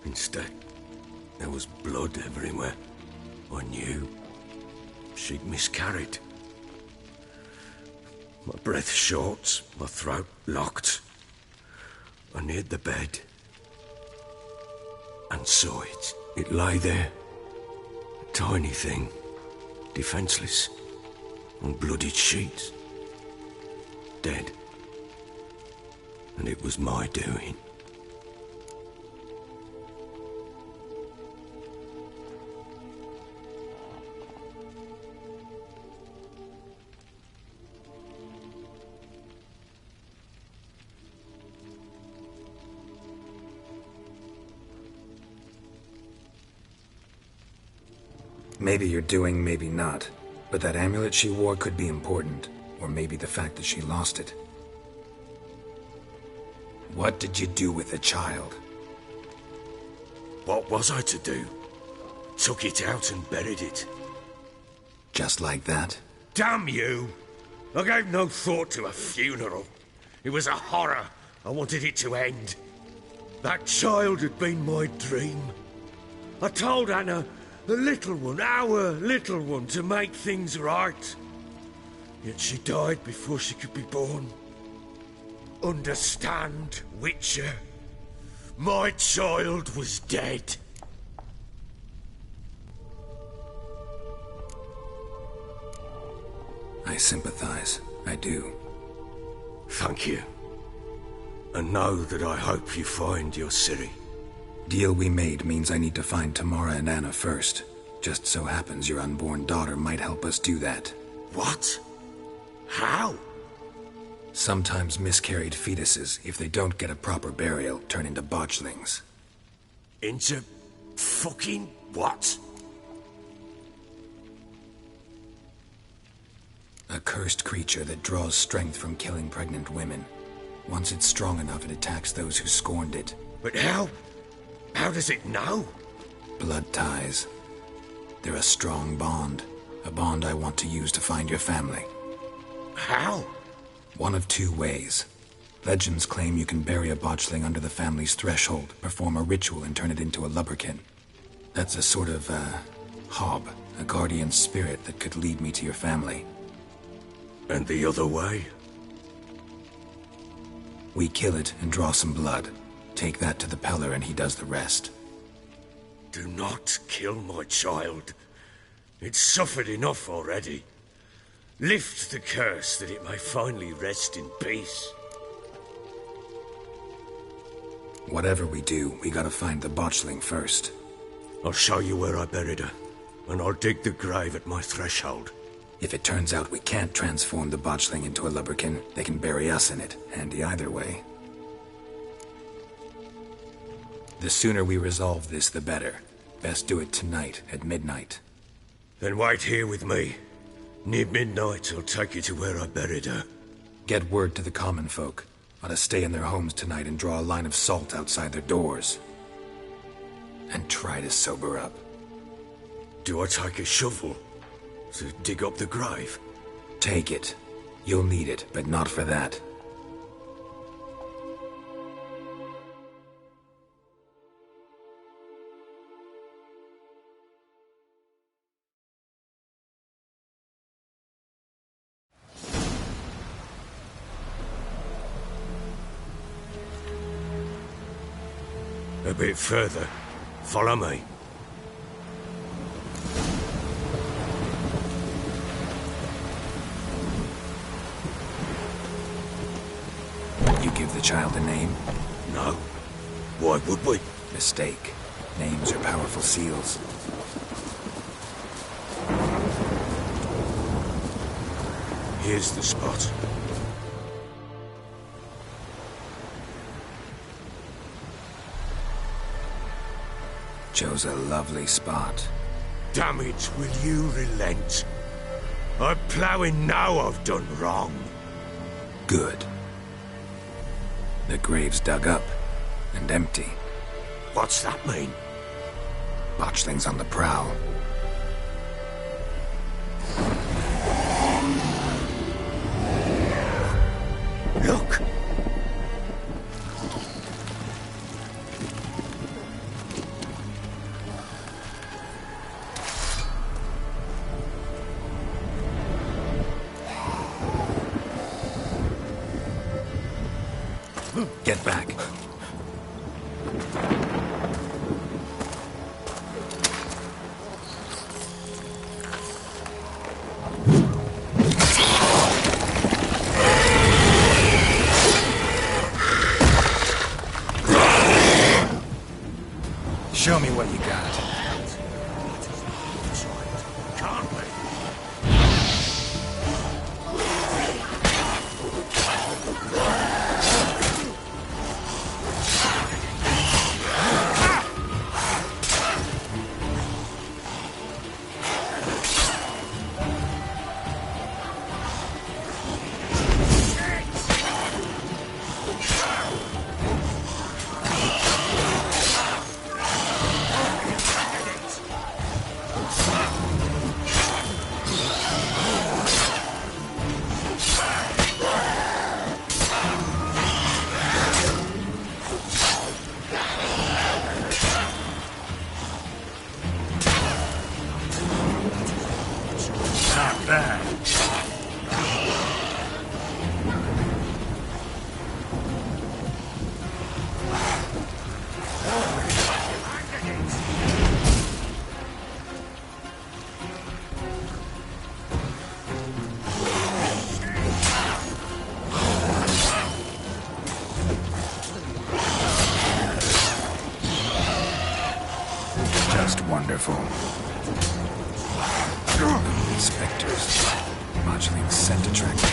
Instead, there was blood everywhere. I knew she'd miscarried. My breath short, my throat locked. I neared the bed and saw it. It lay there, a tiny thing, defenseless, on bloodied sheets, dead. And it was my doing. Maybe you're doing, maybe not. But that amulet she wore could be important. Or maybe the fact that she lost it. What did you do with the child? What was I to do? Took it out and buried it. Just like that? Damn you! I gave no thought to a funeral. It was a horror. I wanted it to end. That child had been my dream. I told Anna, the little one, our little one, to make things right. Yet she died before she could be born. understand, Witcher. My child was dead. I sympathize. I do. Thank you. And know that I hope you find your Ciri. Deal we made means I need to find Tamara and Anna first. Just so happens your unborn daughter might help us do that. What? How? Sometimes miscarried fetuses, if they don't get a proper burial, turn into botchlings. Into fucking what? A cursed creature that draws strength from killing pregnant women. Once it's strong enough, it attacks those who scorned it. But how? How does it know? Blood ties. They're a strong bond. A bond I want to use to find your family. How? One of two ways. Legends claim you can bury a botchling under the family's threshold, perform a ritual, and turn it into a lubberkin. That's a sort of, hob, a guardian spirit that could lead me to your family. And the other way? We kill it and draw some blood. Take that to the Peller and he does the rest. Do not kill my child. It's suffered enough already. Lift the curse that it may finally rest in peace. Whatever we do, we gotta find the botchling first. I'll show you where I buried her, and I'll dig the grave at my threshold. If it turns out we can't transform the botchling into a lubberkin, they can bury us in it. Handy either way. The sooner we resolve this, the better. Best do it tonight, at midnight. Then wait here with me. Near midnight, I'll take you to where I buried her. Get word to the common folk. Ought to stay in their homes tonight and draw a line of salt outside their doors. And try to sober up. Do I take a shovel to dig up the grave? Take it. You'll need it, but not for that. A bit further. Follow me. You give the child a name? No. Why would we? Mistake. Names are powerful seals. Here's the spot. Chose a lovely spot. Damn it, will you relent? I'm ploughing now I've done wrong. Good. The grave's dug up and empty. What's that mean? Botchling's on the prowl. Look! Get back. Show me what you got. Can't we? Wonderful. Inspectors. Botchling scent attractor.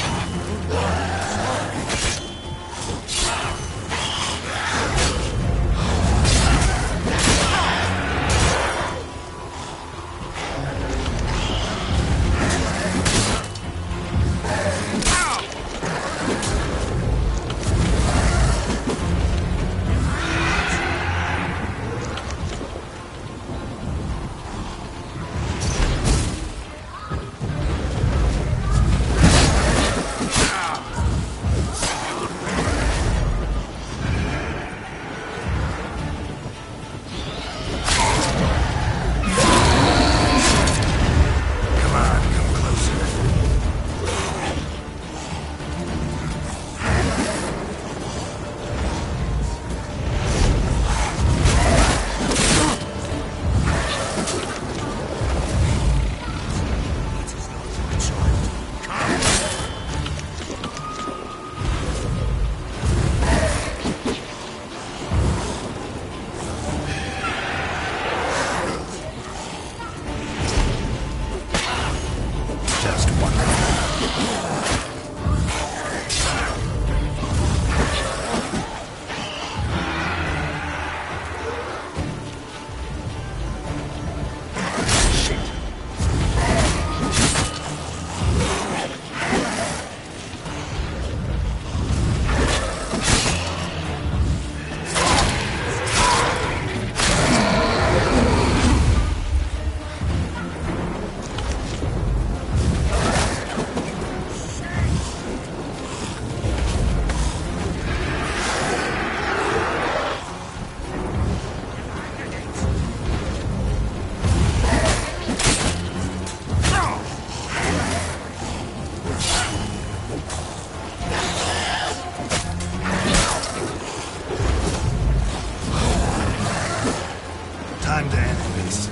Time to end this.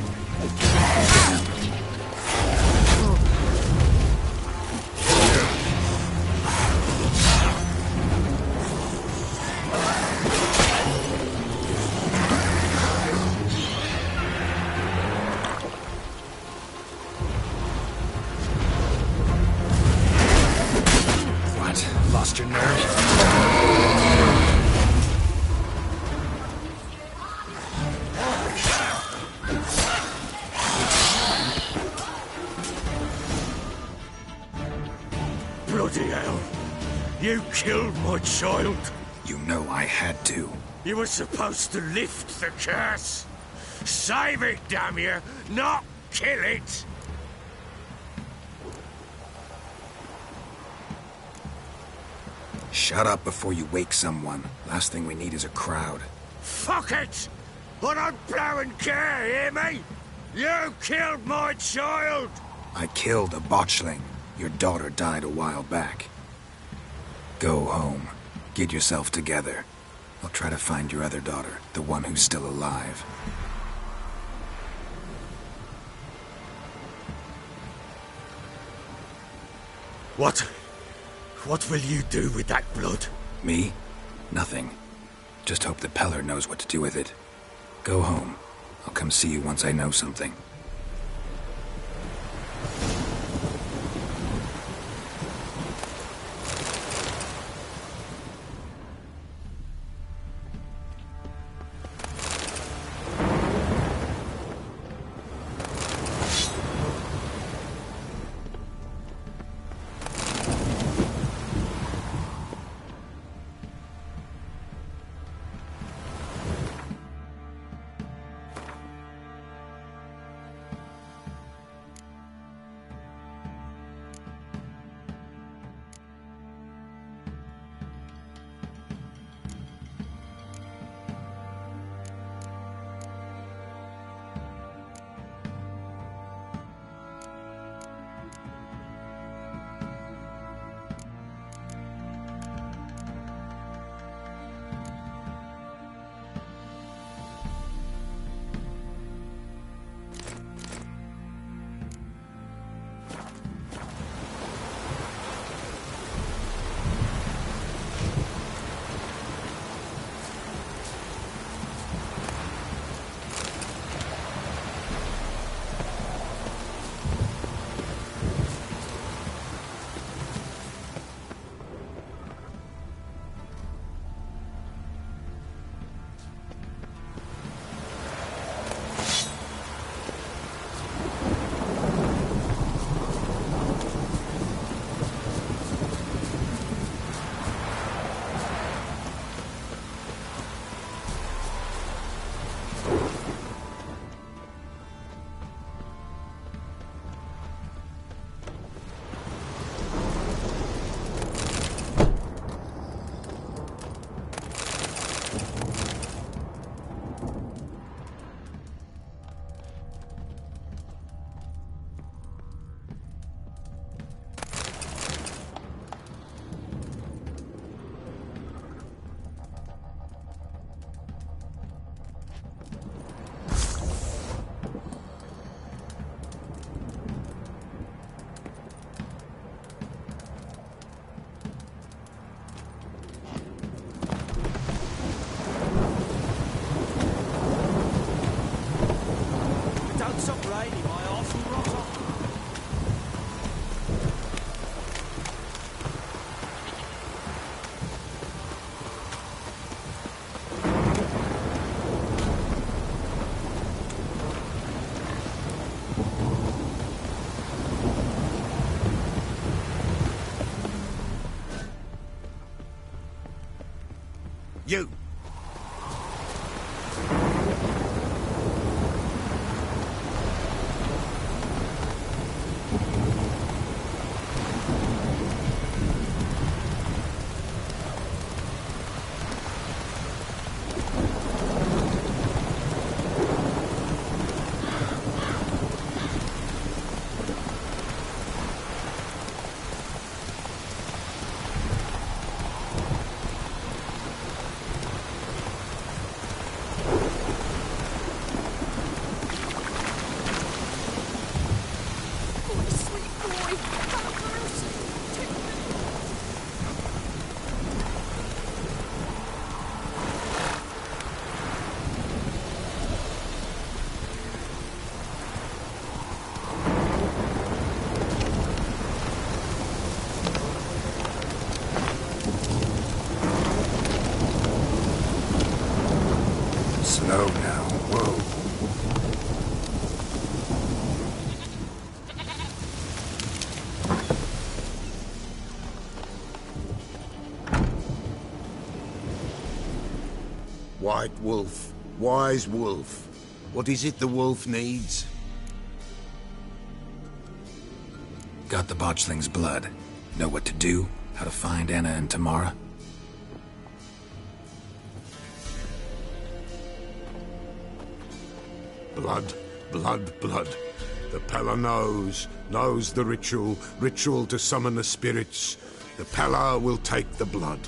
What? Lost your nerve? Bloody hell. You killed my child. You know I had to. You were supposed to lift the curse. Save it, damn you, not kill it. Shut up before you wake someone. Last thing we need is a crowd. Fuck it! I don't blow and care, hear me? You killed my child! I killed a botchling. Your daughter died a while back. Go home. Get yourself together. I'll try to find your other daughter, the one who's still alive. What will you do with that blood? Me? Nothing. Just hope the Peller knows what to do with it. Go home. I'll come see you once I know something. Slow now. Whoa. White Wolf, wise wolf. What is it the wolf needs? Got the botchling's blood. Know what to do? How to find Anna and Tamara? Blood, blood, blood. The Pella knows the ritual to summon the spirits. The Pella will take the blood.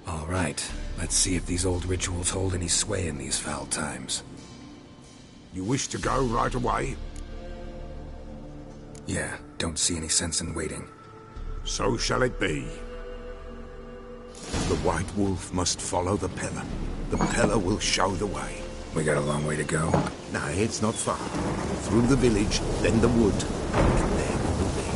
All right. Let's see if these old rituals hold any sway in these foul times. You wish to go right away? Yeah, don't see any sense in waiting. So shall it be. The White Wolf must follow the Pella. The Pella will show the way. We got a long way to go. No, it's not far. Through the village, then the wood, and there we will be.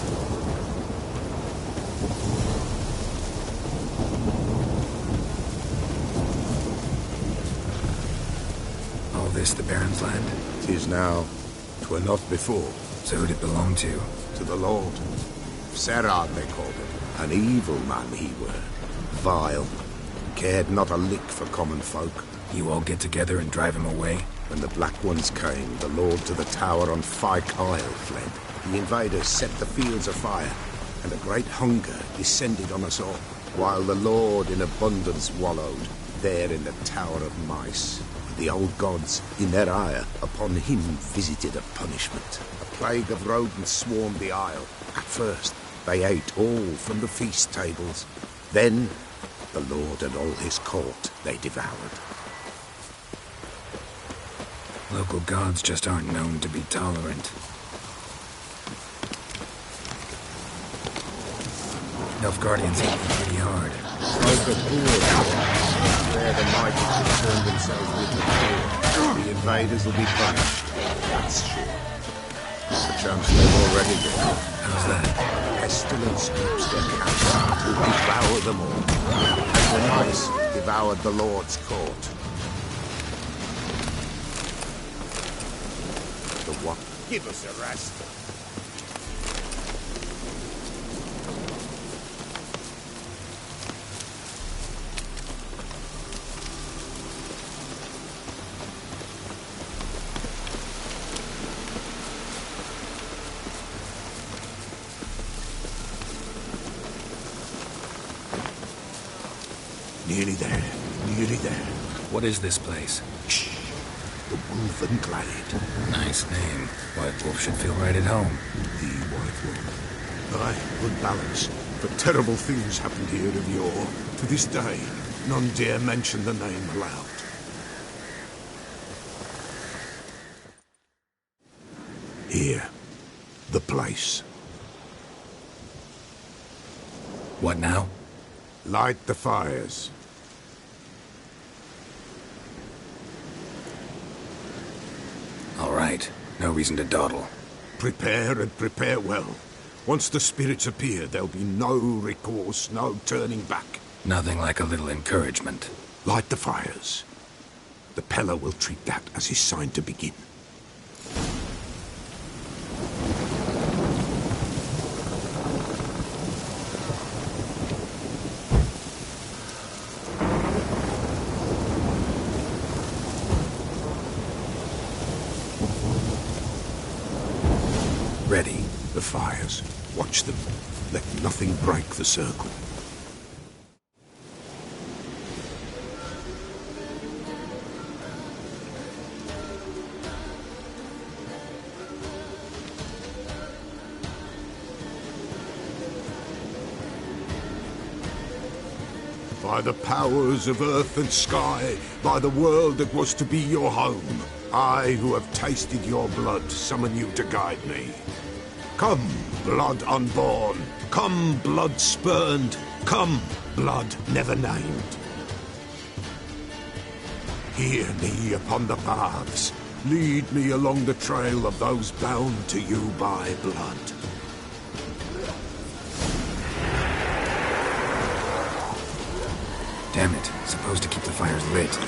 All this the Baron's land? 'Tis now. 'Twere not before. So who'd it belong to? To the Lord. Serad, they called him. An evil man he were. Vile. Cared not a lick for common folk. You all get together and drive him away? When the Black Ones came, the Lord to the tower on Fyke Isle fled. The invaders set the fields afire, and a great hunger descended on us all, while the Lord in abundance wallowed, there in the Tower of Mice. The old gods, in their ire, upon him visited a punishment. A plague of rodents swarmed the isle. At first, they ate all from the feast tables. Then, the Lord and all his court they devoured. Local gods just aren't known to be tolerant. Nilfgaardians hit me pretty hard. Folk of Boer, where the mighty concern themselves with the poor. The invaders will be punished. That's sure. Perchance they've already gone. How's that? Pestilence keeps their catch. Will devour them all. And the mice devoured the Lord's court. The what? Give us a rest. Nearly there. Nearly there. What is this place? Shh. The Wolven Glade. Nice name. White Wolf should feel right at home. The White Wolf. Aye, good balance. But terrible things happened here of yore. To this day, none dare mention the name aloud. Here. The place. What now? Light the fires. All right. No reason to dawdle. Prepare and prepare well. Once the spirits appear, there'll be no recourse, no turning back. Nothing like a little encouragement. Light the fires. The Pella will treat that as his sign to begin. Ready. The fires. Watch them. Let nothing break the circle. By the powers of earth and sky, by the world that was to be your home, I, who have tasted your blood, summon you to guide me. Come, blood unborn. Come, blood spurned. Come, blood never named. Hear me upon the paths. Lead me along the trail of those bound to you by blood. Damn it. Supposed to keep the fires lit.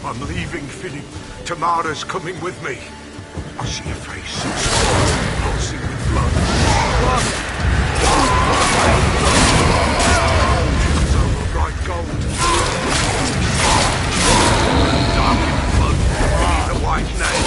I'm leaving, Philip. Tamara's coming with me. I see a face. Pulsing with blood. Silver bright gold. Dark in blood. The white name.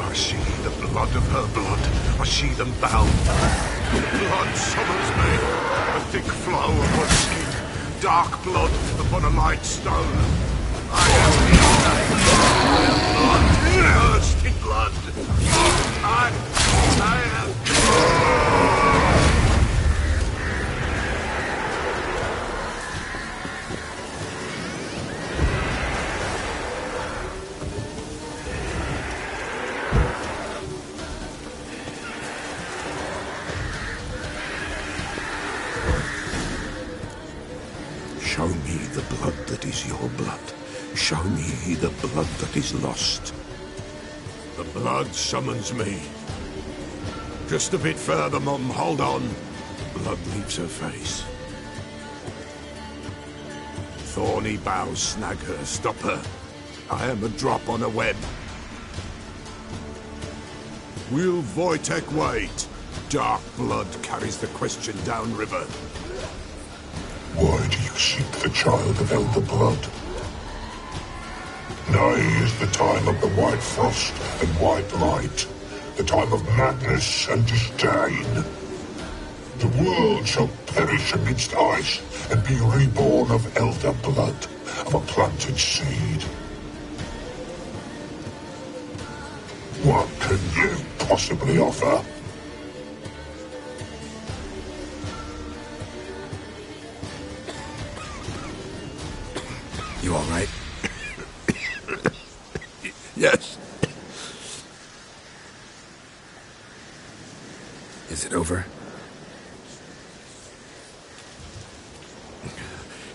I see the blood of her blood. I see them bound. Blood summons me. A thick flow upon skin. Dark blood upon a light stone. I am blood. Thirsty blood. I am... Show me the blood that is your blood. Show me the blood that is lost. The blood summons me. Just a bit further, Mum. Hold on. The blood leaves her face. Thorny boughs snag her. Stop her. I am a drop on a web. Will Wojtek wait? Dark blood carries the question downriver. Why do you seek the child of Elder Blood? Nigh is the time of the white frost and white light, the time of madness and disdain. The world shall perish amidst ice and be reborn of Elder Blood, of a planted seed. What can you possibly offer? You all right? Yes. Is it over?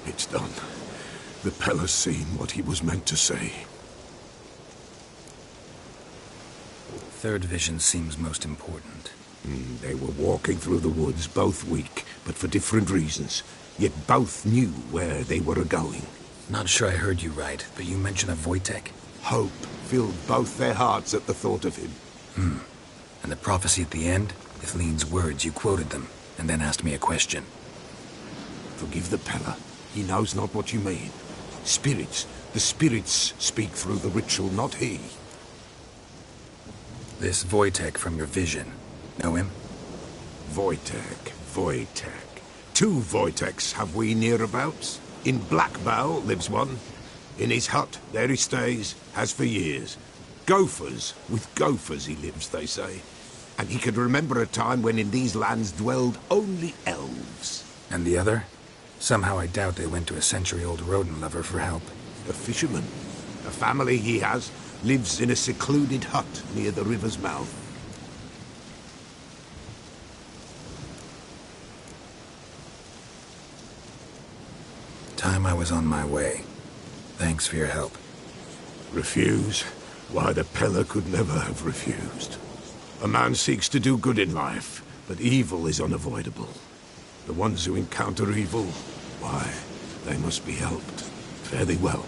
It's done. The Pella's seen what he was meant to say. Third vision seems most important. They were walking through the woods, both weak, but for different reasons. Yet both knew where they were going. Not sure I heard you right, but you mentioned a Wojtek. Hope filled both their hearts at the thought of him. And the prophecy at the end? Ithlinne's words, you quoted them, and then asked me a question. Forgive the Pella. He knows not what you mean. Spirits. The spirits speak through the ritual, not he. This Wojtek from your vision. Know him? Wojtek. Two Wojteks have we nearabouts. In Blackbow lives one. In his hut, there he stays, has for years. Gophers, with gophers he lives, they say. And he could remember a time when in these lands dwelled only elves. And the other? Somehow I doubt they went to a century-old rodent lover for help. A fisherman. A family he has lives in a secluded hut near the river's mouth. Time I was on my way. Thanks for your help. Refuse? Why, the Pella could never have refused. A man seeks to do good in life, but evil is unavoidable. The ones who encounter evil, why, they must be helped. Fare thee well,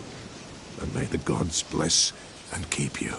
and may the gods bless and keep you.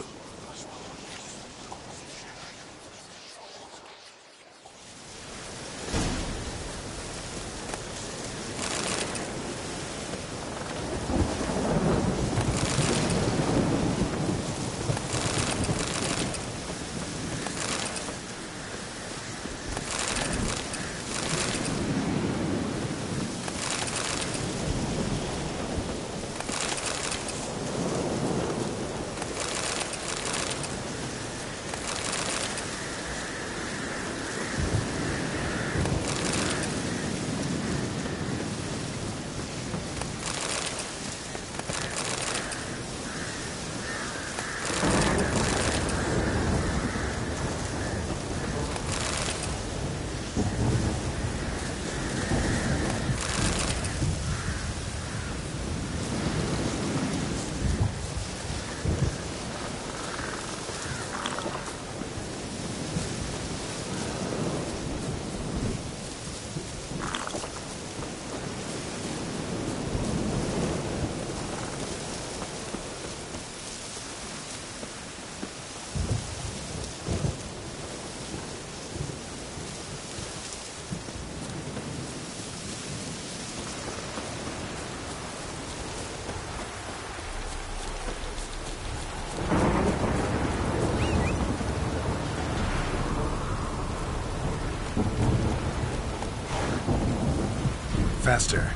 Faster.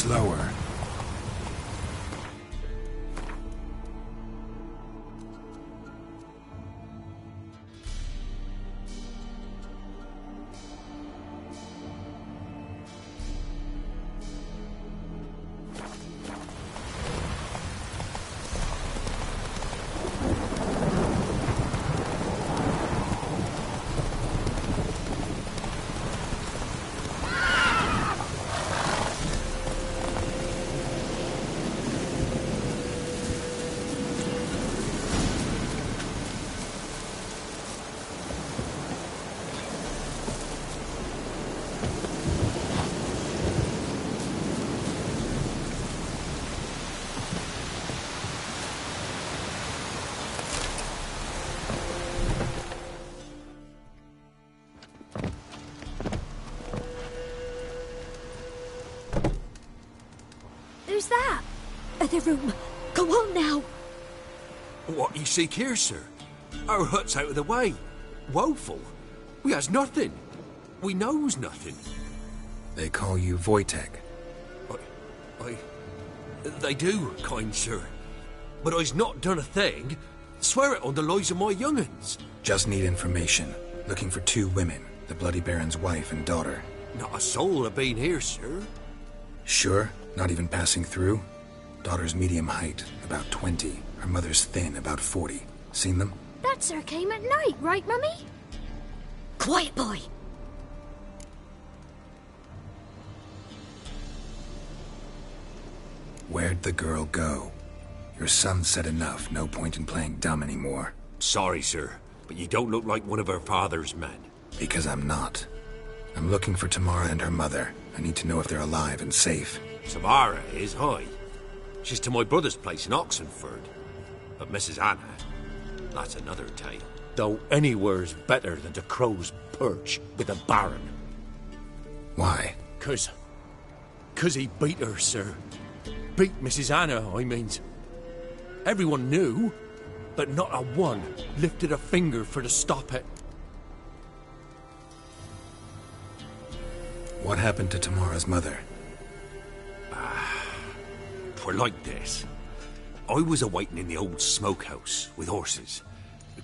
Slower. Who's that? The room. Go on now. What you seek here, sir? Our hut's out of the way. Woeful. We has nothing. We knows nothing. They call you Wojtek. They do, kind sir. But I's not done a thing. Swear it on the lives of my young'uns. Just need information. Looking for 2 women, the Bloody Baron's wife and daughter. Not a soul have been here, sir. Sure? Not even passing through? Daughter's medium height, about 20. Her mother's thin, about 40. Seen them? That sir came at night, right, Mummy? Quiet, boy. Where'd the girl go? Your son said enough. No point in playing dumb anymore. Sorry, sir, but you don't look like one of her father's men. Because I'm not. I'm looking for Tamara and her mother. I need to know if they're alive and safe. Tamara is, aye. She's to my brother's place in Oxenford. But Mrs. Anna, that's another tale. Though anywhere's better than the Crow's Perch with a Baron. Why? 'Cause he beat her, sir. Beat Mrs. Anna, I means. Everyone knew, but not a one lifted a finger for to stop it. What happened to Tamara's mother? 'Twere like this. I was awaiting in the old smokehouse with horses.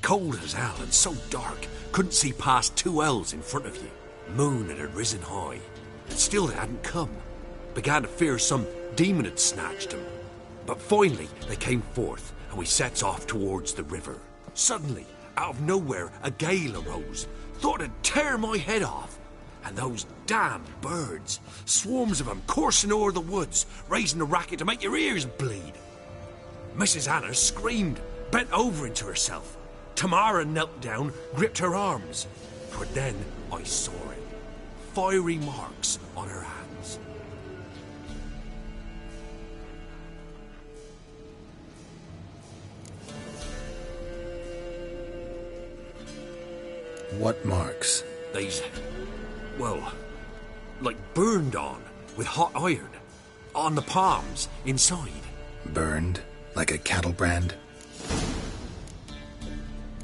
Cold as hell and so dark, couldn't see past 2 ells in front of you. Moon had risen high, and still they hadn't come. Began to fear some demon had snatched them. But finally they came forth, and we sets off towards the river. Suddenly, out of nowhere, a gale arose. Thought it'd tear my head off. And those damn birds, swarms of them coursing o'er the woods, raising a racket to make your ears bleed. Mrs. Anna screamed, bent over into herself. Tamara knelt down, gripped her arms. For then I saw it. Fiery marks on her hands. What marks? These, well, like burned on with hot iron. On the palms, inside. Burned? Like a cattle brand?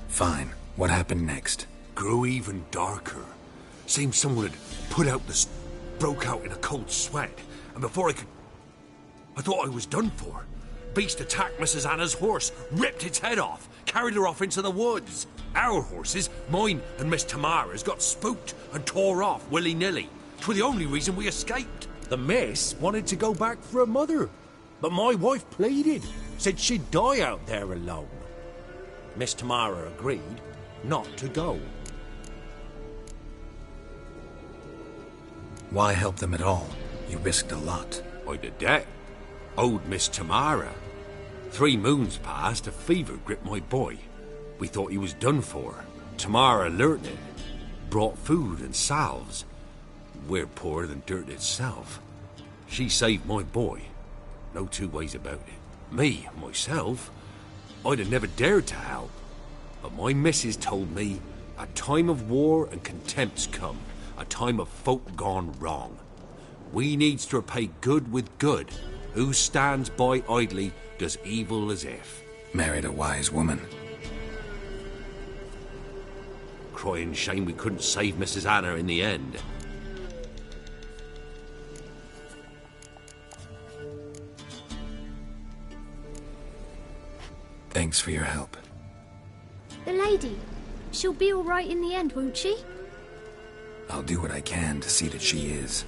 Fine. What happened next? Grew even darker. Seemed someone had put out the... broke out in a cold sweat. And before I thought I was done for. Beast attacked Mrs. Anna's horse, ripped its head off, carried her off into the woods. Our horses, mine and Miss Tamara's, got spooked and tore off willy-nilly. 'Twere the only reason we escaped. The miss wanted to go back for her mother, but my wife pleaded, said she'd die out there alone. Miss Tamara agreed not to go. Why help them at all? You risked a lot. I'd a debt. Owed Miss Tamara. 3 moons passed, a fever gripped my boy. We thought he was done for. Tamara learnt it. Brought food and salves. We're poorer than dirt itself. She saved my boy. No 2 ways about it. Me, myself, I'd have never dared to help. But my missus told me a time of war and contempt's come. A time of folk gone wrong. We needs to repay good with good. Who stands by idly does evil as if. Married a wise woman. Crying shame we couldn't save Mrs. Anna in the end. Thanks for your help. The lady. She'll be all right in the end, won't she? I'll do what I can to see that she is.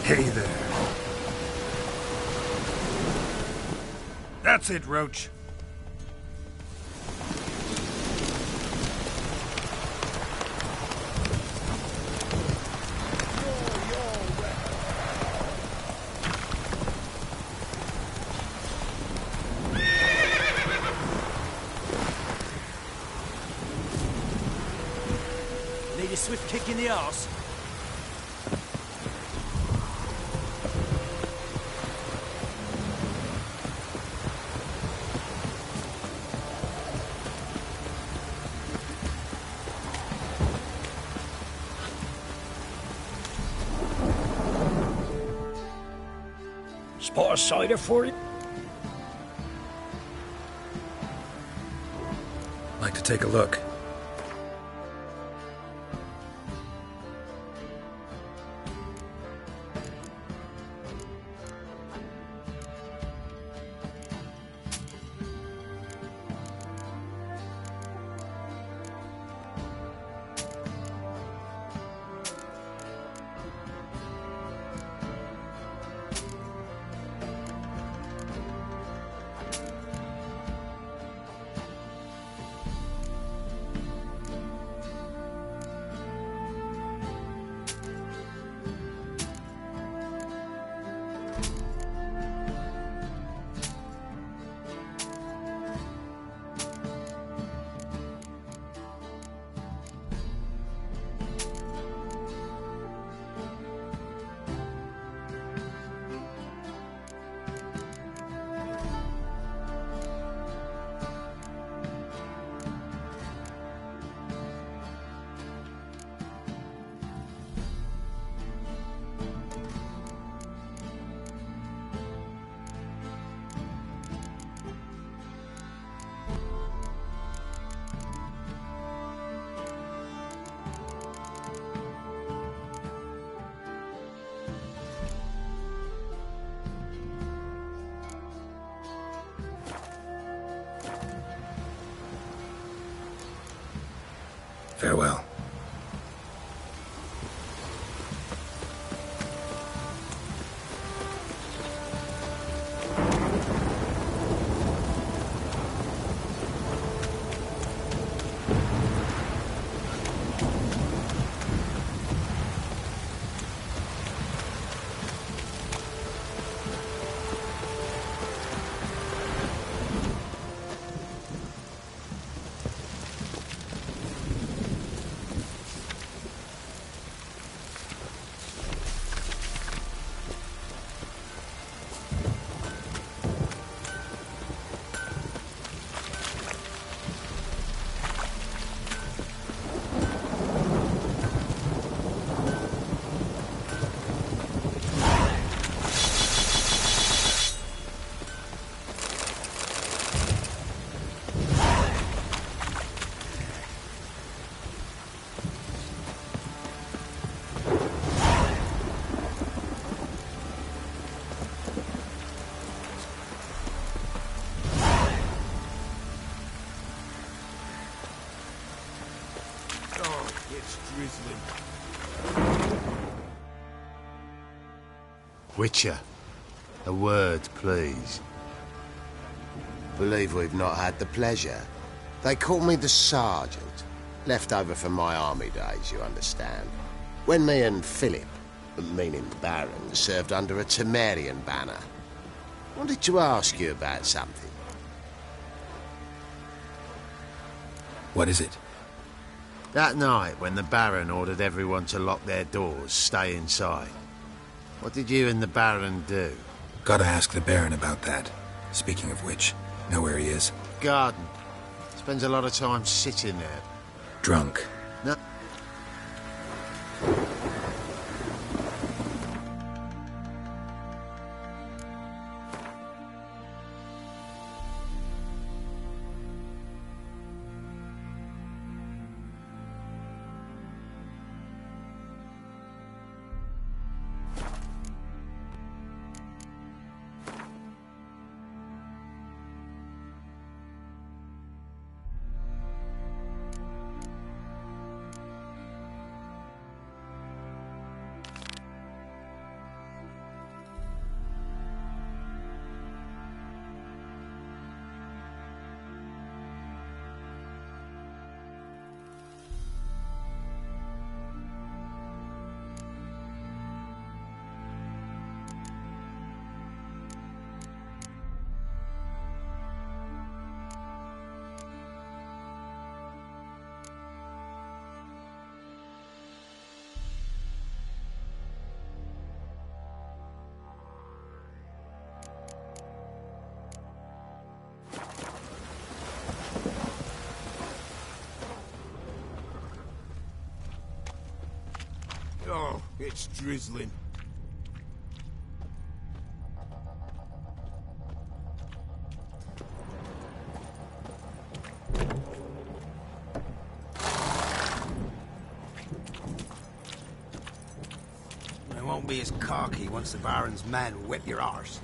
Hey there. That's it, Roach. Need a swift kick in the arse. pot of cider for you? Like to take a look. Farewell. Witcher, a word, please. Believe we've not had the pleasure. They call me the Sergeant. Left over from my army days, you understand. When me and Philip, meaning Baron, served under a Temerian banner. Wanted to ask you about something. What is it? That night, when the Baron ordered everyone to lock their doors, stay inside. What did you and the Baron do? Gotta ask the Baron about that. Speaking of which, know where he is? Garden. Spends a lot of time sitting there. Drunk. No. Oh, it's drizzling. won't be as cocky once the Baron's men whip your arse.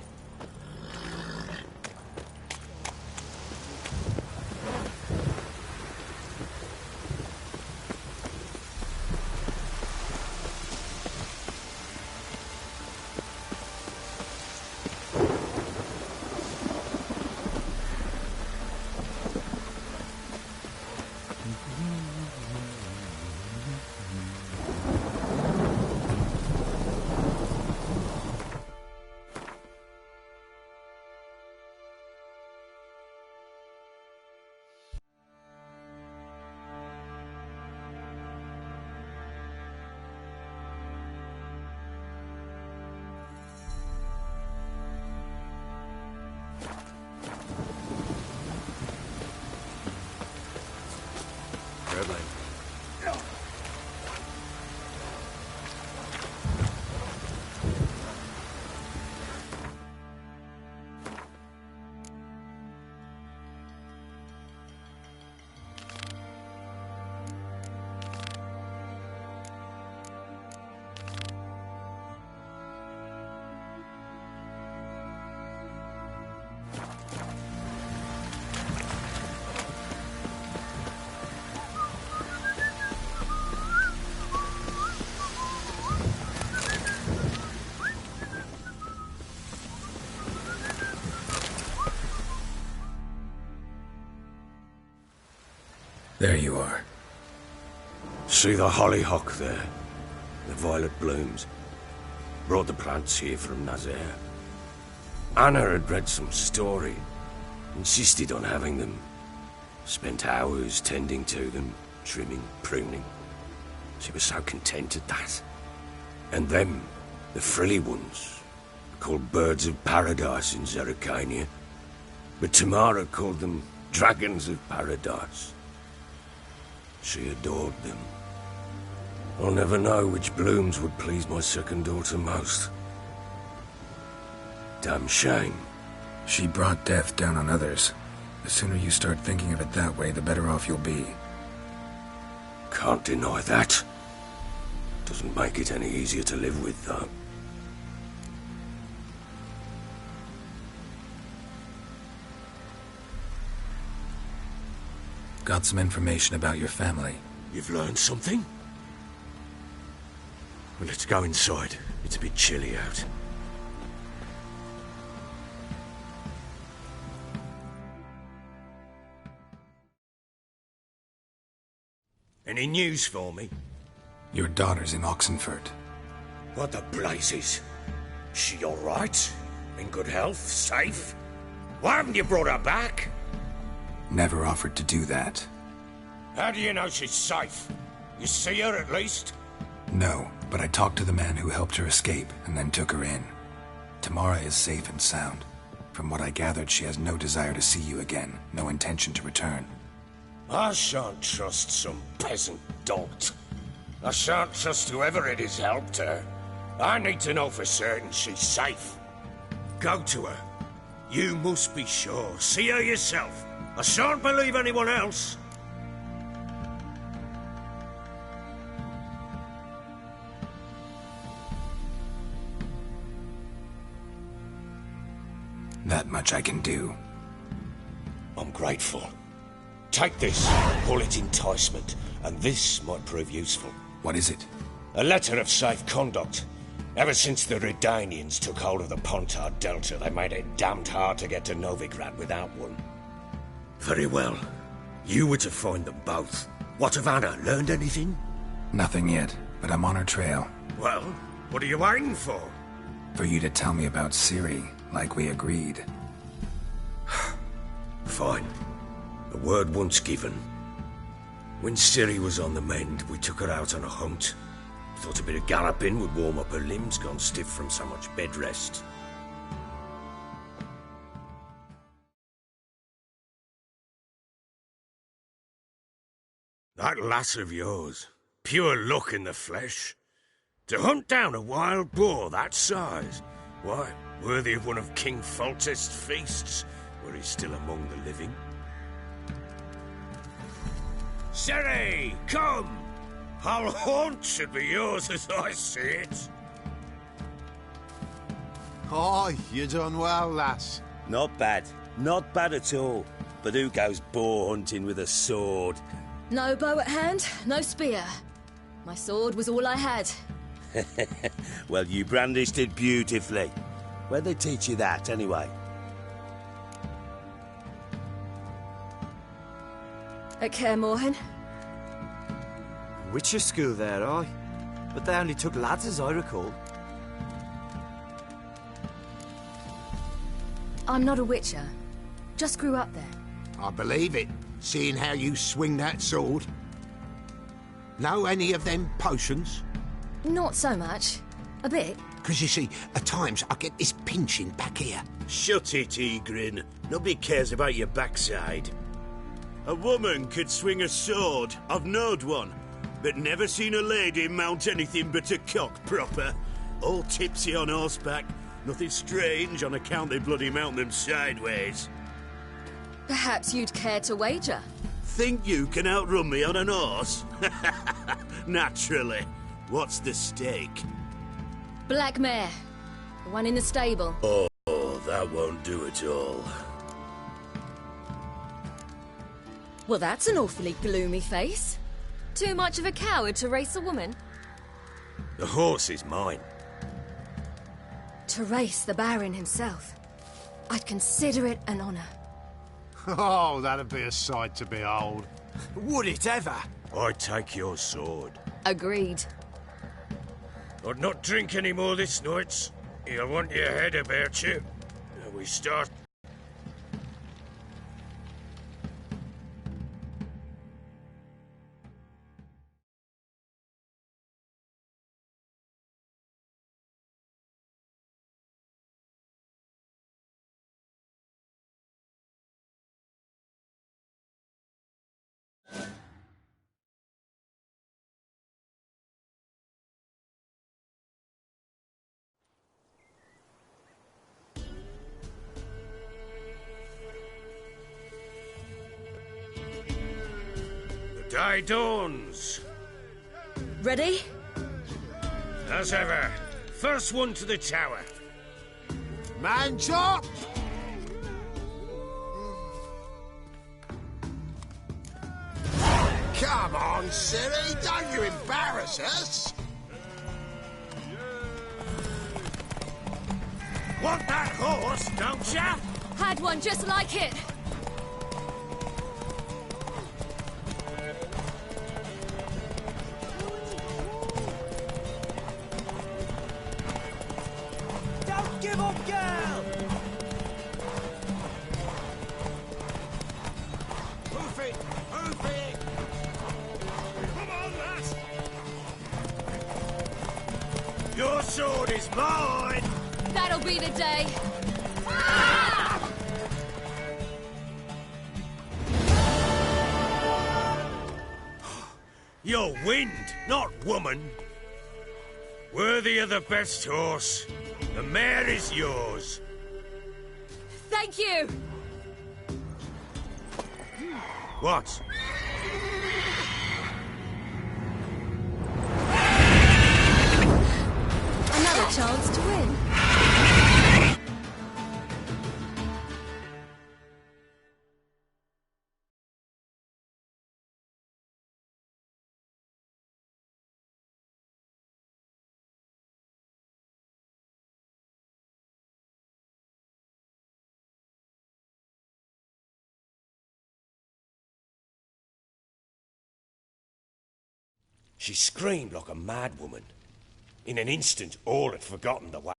There you are. See the hollyhock there? The violet blooms. Brought the plants here from Nazaire. Anna had read some story. Insisted on having them. Spent hours tending to them, trimming, pruning. She was so content at that. And them, the frilly ones, called birds of paradise in Zerrikania. But Tamara called them dragons of paradise. She adored them. I'll never know which blooms would please my second daughter most. Damn shame. She brought death down on others. The sooner you start thinking of it that way, the better off you'll be. Can't deny that. Doesn't make it any easier to live with, though. Got some information about your family. You've learned something? Well, let's go inside. It's a bit chilly out. Any news for me? Your daughter's in Oxenfurt. What the blazes? She all right? In good health? Safe? Why haven't you brought her back? Never offered to do that. How do you know she's safe? You see her at least? No, but I talked to the man who helped her escape and then took her in. Tamara is safe and sound. From what I gathered, she has no desire to see you again, no intention to return. I shan't trust some peasant dolt. I shan't trust whoever it is helped her. I need to know for certain she's safe. Go to her. You must be sure. See her yourself. I shan't believe anyone else. That much I can do. I'm grateful. Take this, call it enticement, and this might prove useful. What is it? A letter of safe conduct. Ever since the Redanians took hold of the Pontard Delta, they made it damned hard to get to Novigrad without one. Very well. You were to find them both. What of Anna? Learned anything? Nothing yet, but I'm on her trail. Well, what are you waiting for? For you to tell me about Ciri, like we agreed. Fine. A word once given. When Ciri was on the mend, we took her out on a hunt. Thought a bit of galloping would warm up her limbs, gone stiff from so much bed rest. That lass of yours, pure luck in the flesh. To hunt down a wild boar that size, why, worthy of one of King Foltest's feasts, where he's still among the living. Ciri, come! Our haunt should be yours as I see it. Aye, you done well, lass. Not bad. Not bad at all. But who goes boar hunting with a sword? No bow at hand, no spear. My sword was all I had. Well, you brandished it beautifully. Where'd they teach you that, anyway? At Kaer Morhen. Witcher school there, aye. But they only took lads, as I recall. I'm not a witcher. Just grew up there. I believe it, seeing how you swing that sword. Know any of them potions? Not so much. A bit. Because you see, at times I get this pinching back here. Shut it, Egrin. Nobody cares about your backside. A woman could swing a sword. I've knowed one. But never seen a lady mount anything but a cock proper. All tipsy on horseback. Nothing strange on account they bloody mount them sideways. Perhaps you'd care to wager? Think you can outrun me on an horse? Naturally. What's the stake? Black mare. The one in the stable. Oh, that won't do at all. Well, that's an awfully gloomy face. Too much of a coward to race a woman? The horse is mine. To race the Baron himself. I'd consider it an honour. Oh, that'd be a sight to behold. Would it ever? I'd take your sword. Agreed. I'd not drink any more this night. You'll want your head about you. We start. Day dawns. Ready? As ever. First one to the tower. Man chop! Come on, Ciri, don't you embarrass us! Want that horse, don't ya? Had one just like it. Don't give up, girl! Hoof it! Hoof it! Come on, lass! Your sword is mine! That'll be the day. You're wind, not woman. Worthy of the best horse. The mare is yours. Thank you. What? Another chance to win. She screamed like a mad woman. In an instant, all had forgotten the way.